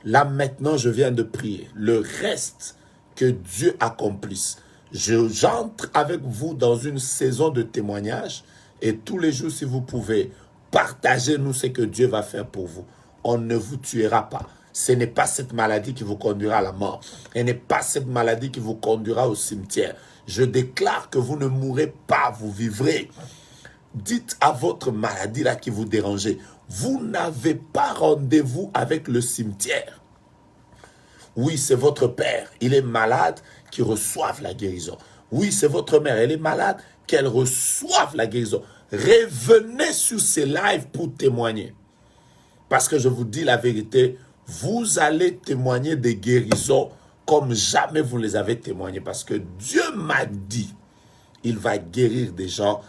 Là maintenant je viens de prier, le reste que Dieu accomplisse. J'entre avec vous dans une saison de témoignage et tous les jours si vous pouvez, partagez-nous ce que Dieu va faire pour vous. On ne vous tuera pas. Ce n'est pas cette maladie qui vous conduira à la mort. Ce n'est pas cette maladie qui vous conduira au cimetière. Je déclare que vous ne mourrez pas, vous vivrez. Dites à votre maladie là qui vous dérangeait, vous n'avez pas rendez-vous avec le cimetière. Oui, c'est votre père, il est malade, qui reçoive la guérison. Oui, c'est votre mère, elle est malade, qu'elle reçoive la guérison. Revenez sur ces lives pour témoigner. Parce que je vous dis la vérité, vous allez témoigner des guérisons comme jamais vous les avez témoignées. Parce que Dieu m'a dit, il va guérir des gens.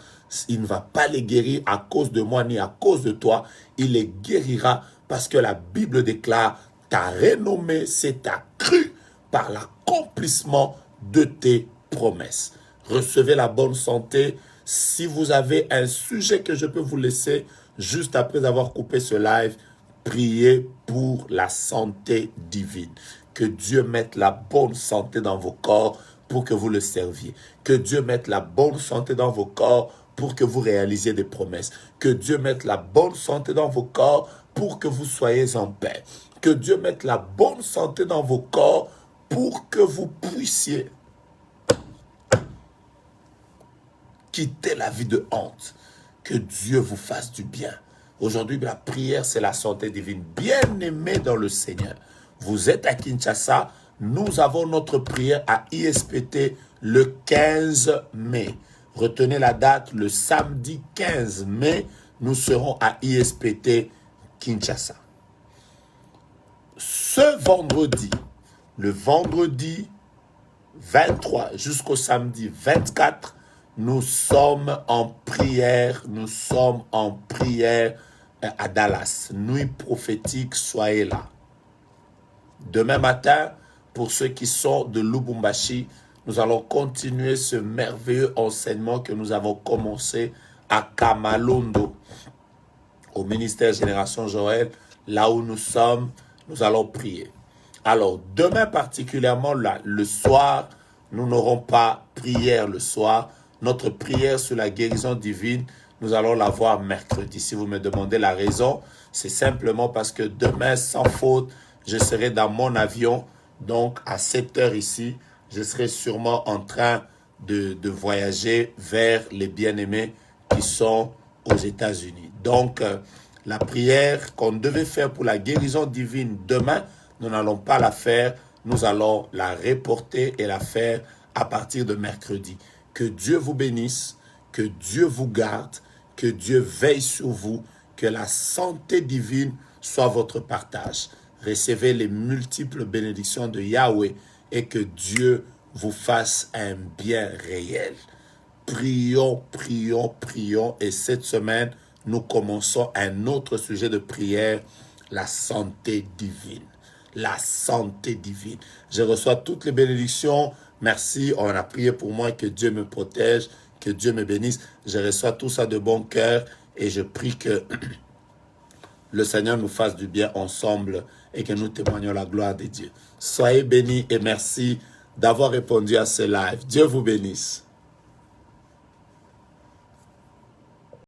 Il ne va pas les guérir à cause de moi ni à cause de toi. Il les guérira parce que la Bible déclare, ta renommée s'est accrue par l'accomplissement de tes promesses. Recevez la bonne santé. Si vous avez un sujet que je peux vous laisser juste après avoir coupé ce live, priez pour la santé divine. Que Dieu mette la bonne santé dans vos corps pour que vous le serviez. Que Dieu mette la bonne santé dans vos corps pour que vous réalisiez des promesses. Que Dieu mette la bonne santé dans vos corps pour que vous soyez en paix. Que Dieu mette la bonne santé dans vos corps pour que vous puissiez quitter la vie de honte. Que Dieu vous fasse du bien. Aujourd'hui, la prière, c'est la santé divine. Bien-aimés dans le Seigneur, vous êtes à Kinshasa. Nous avons notre prière à ISPT le 15 mai. Retenez la date, le samedi 15 mai, nous serons à ISPT Kinshasa. Ce vendredi, le vendredi 23 jusqu'au samedi 24, nous sommes en prière. Nous sommes en prière à Dallas. Nuit prophétique, soyez là. Demain matin, pour ceux qui sont de Lubumbashi, nous allons continuer ce merveilleux enseignement que nous avons commencé à Kamalondo, au ministère Génération Joël. Là où nous sommes, nous allons prier. Alors, demain particulièrement, là, le soir, nous n'aurons pas prière le soir. Notre prière sur la guérison divine, nous allons la voir mercredi. Si vous me demandez la raison, c'est simplement parce que demain, sans faute, je serai dans mon avion. Donc, à 7 heures ici, je serai sûrement en train de voyager vers les bien-aimés qui sont aux États-Unis. Donc, la prière qu'on devait faire pour la guérison divine demain, nous n'allons pas la faire. Nous allons la reporter et la faire à partir de mercredi. Que Dieu vous bénisse, que Dieu vous garde, que Dieu veille sur vous, que la santé divine soit votre partage. Recevez les multiples bénédictions de Yahweh et que Dieu vous fasse un bien réel. Prions, prions, prions. Et cette semaine, nous commençons un autre sujet de prière, la santé divine. La santé divine. Je reçois toutes les bénédictions. Merci, on a prié pour moi, que Dieu me protège, que Dieu me bénisse. Je reçois tout ça de bon cœur et je prie que le Seigneur nous fasse du bien ensemble et que nous témoignons la gloire de Dieu. Soyez bénis et merci d'avoir répondu à ce live. Dieu vous bénisse.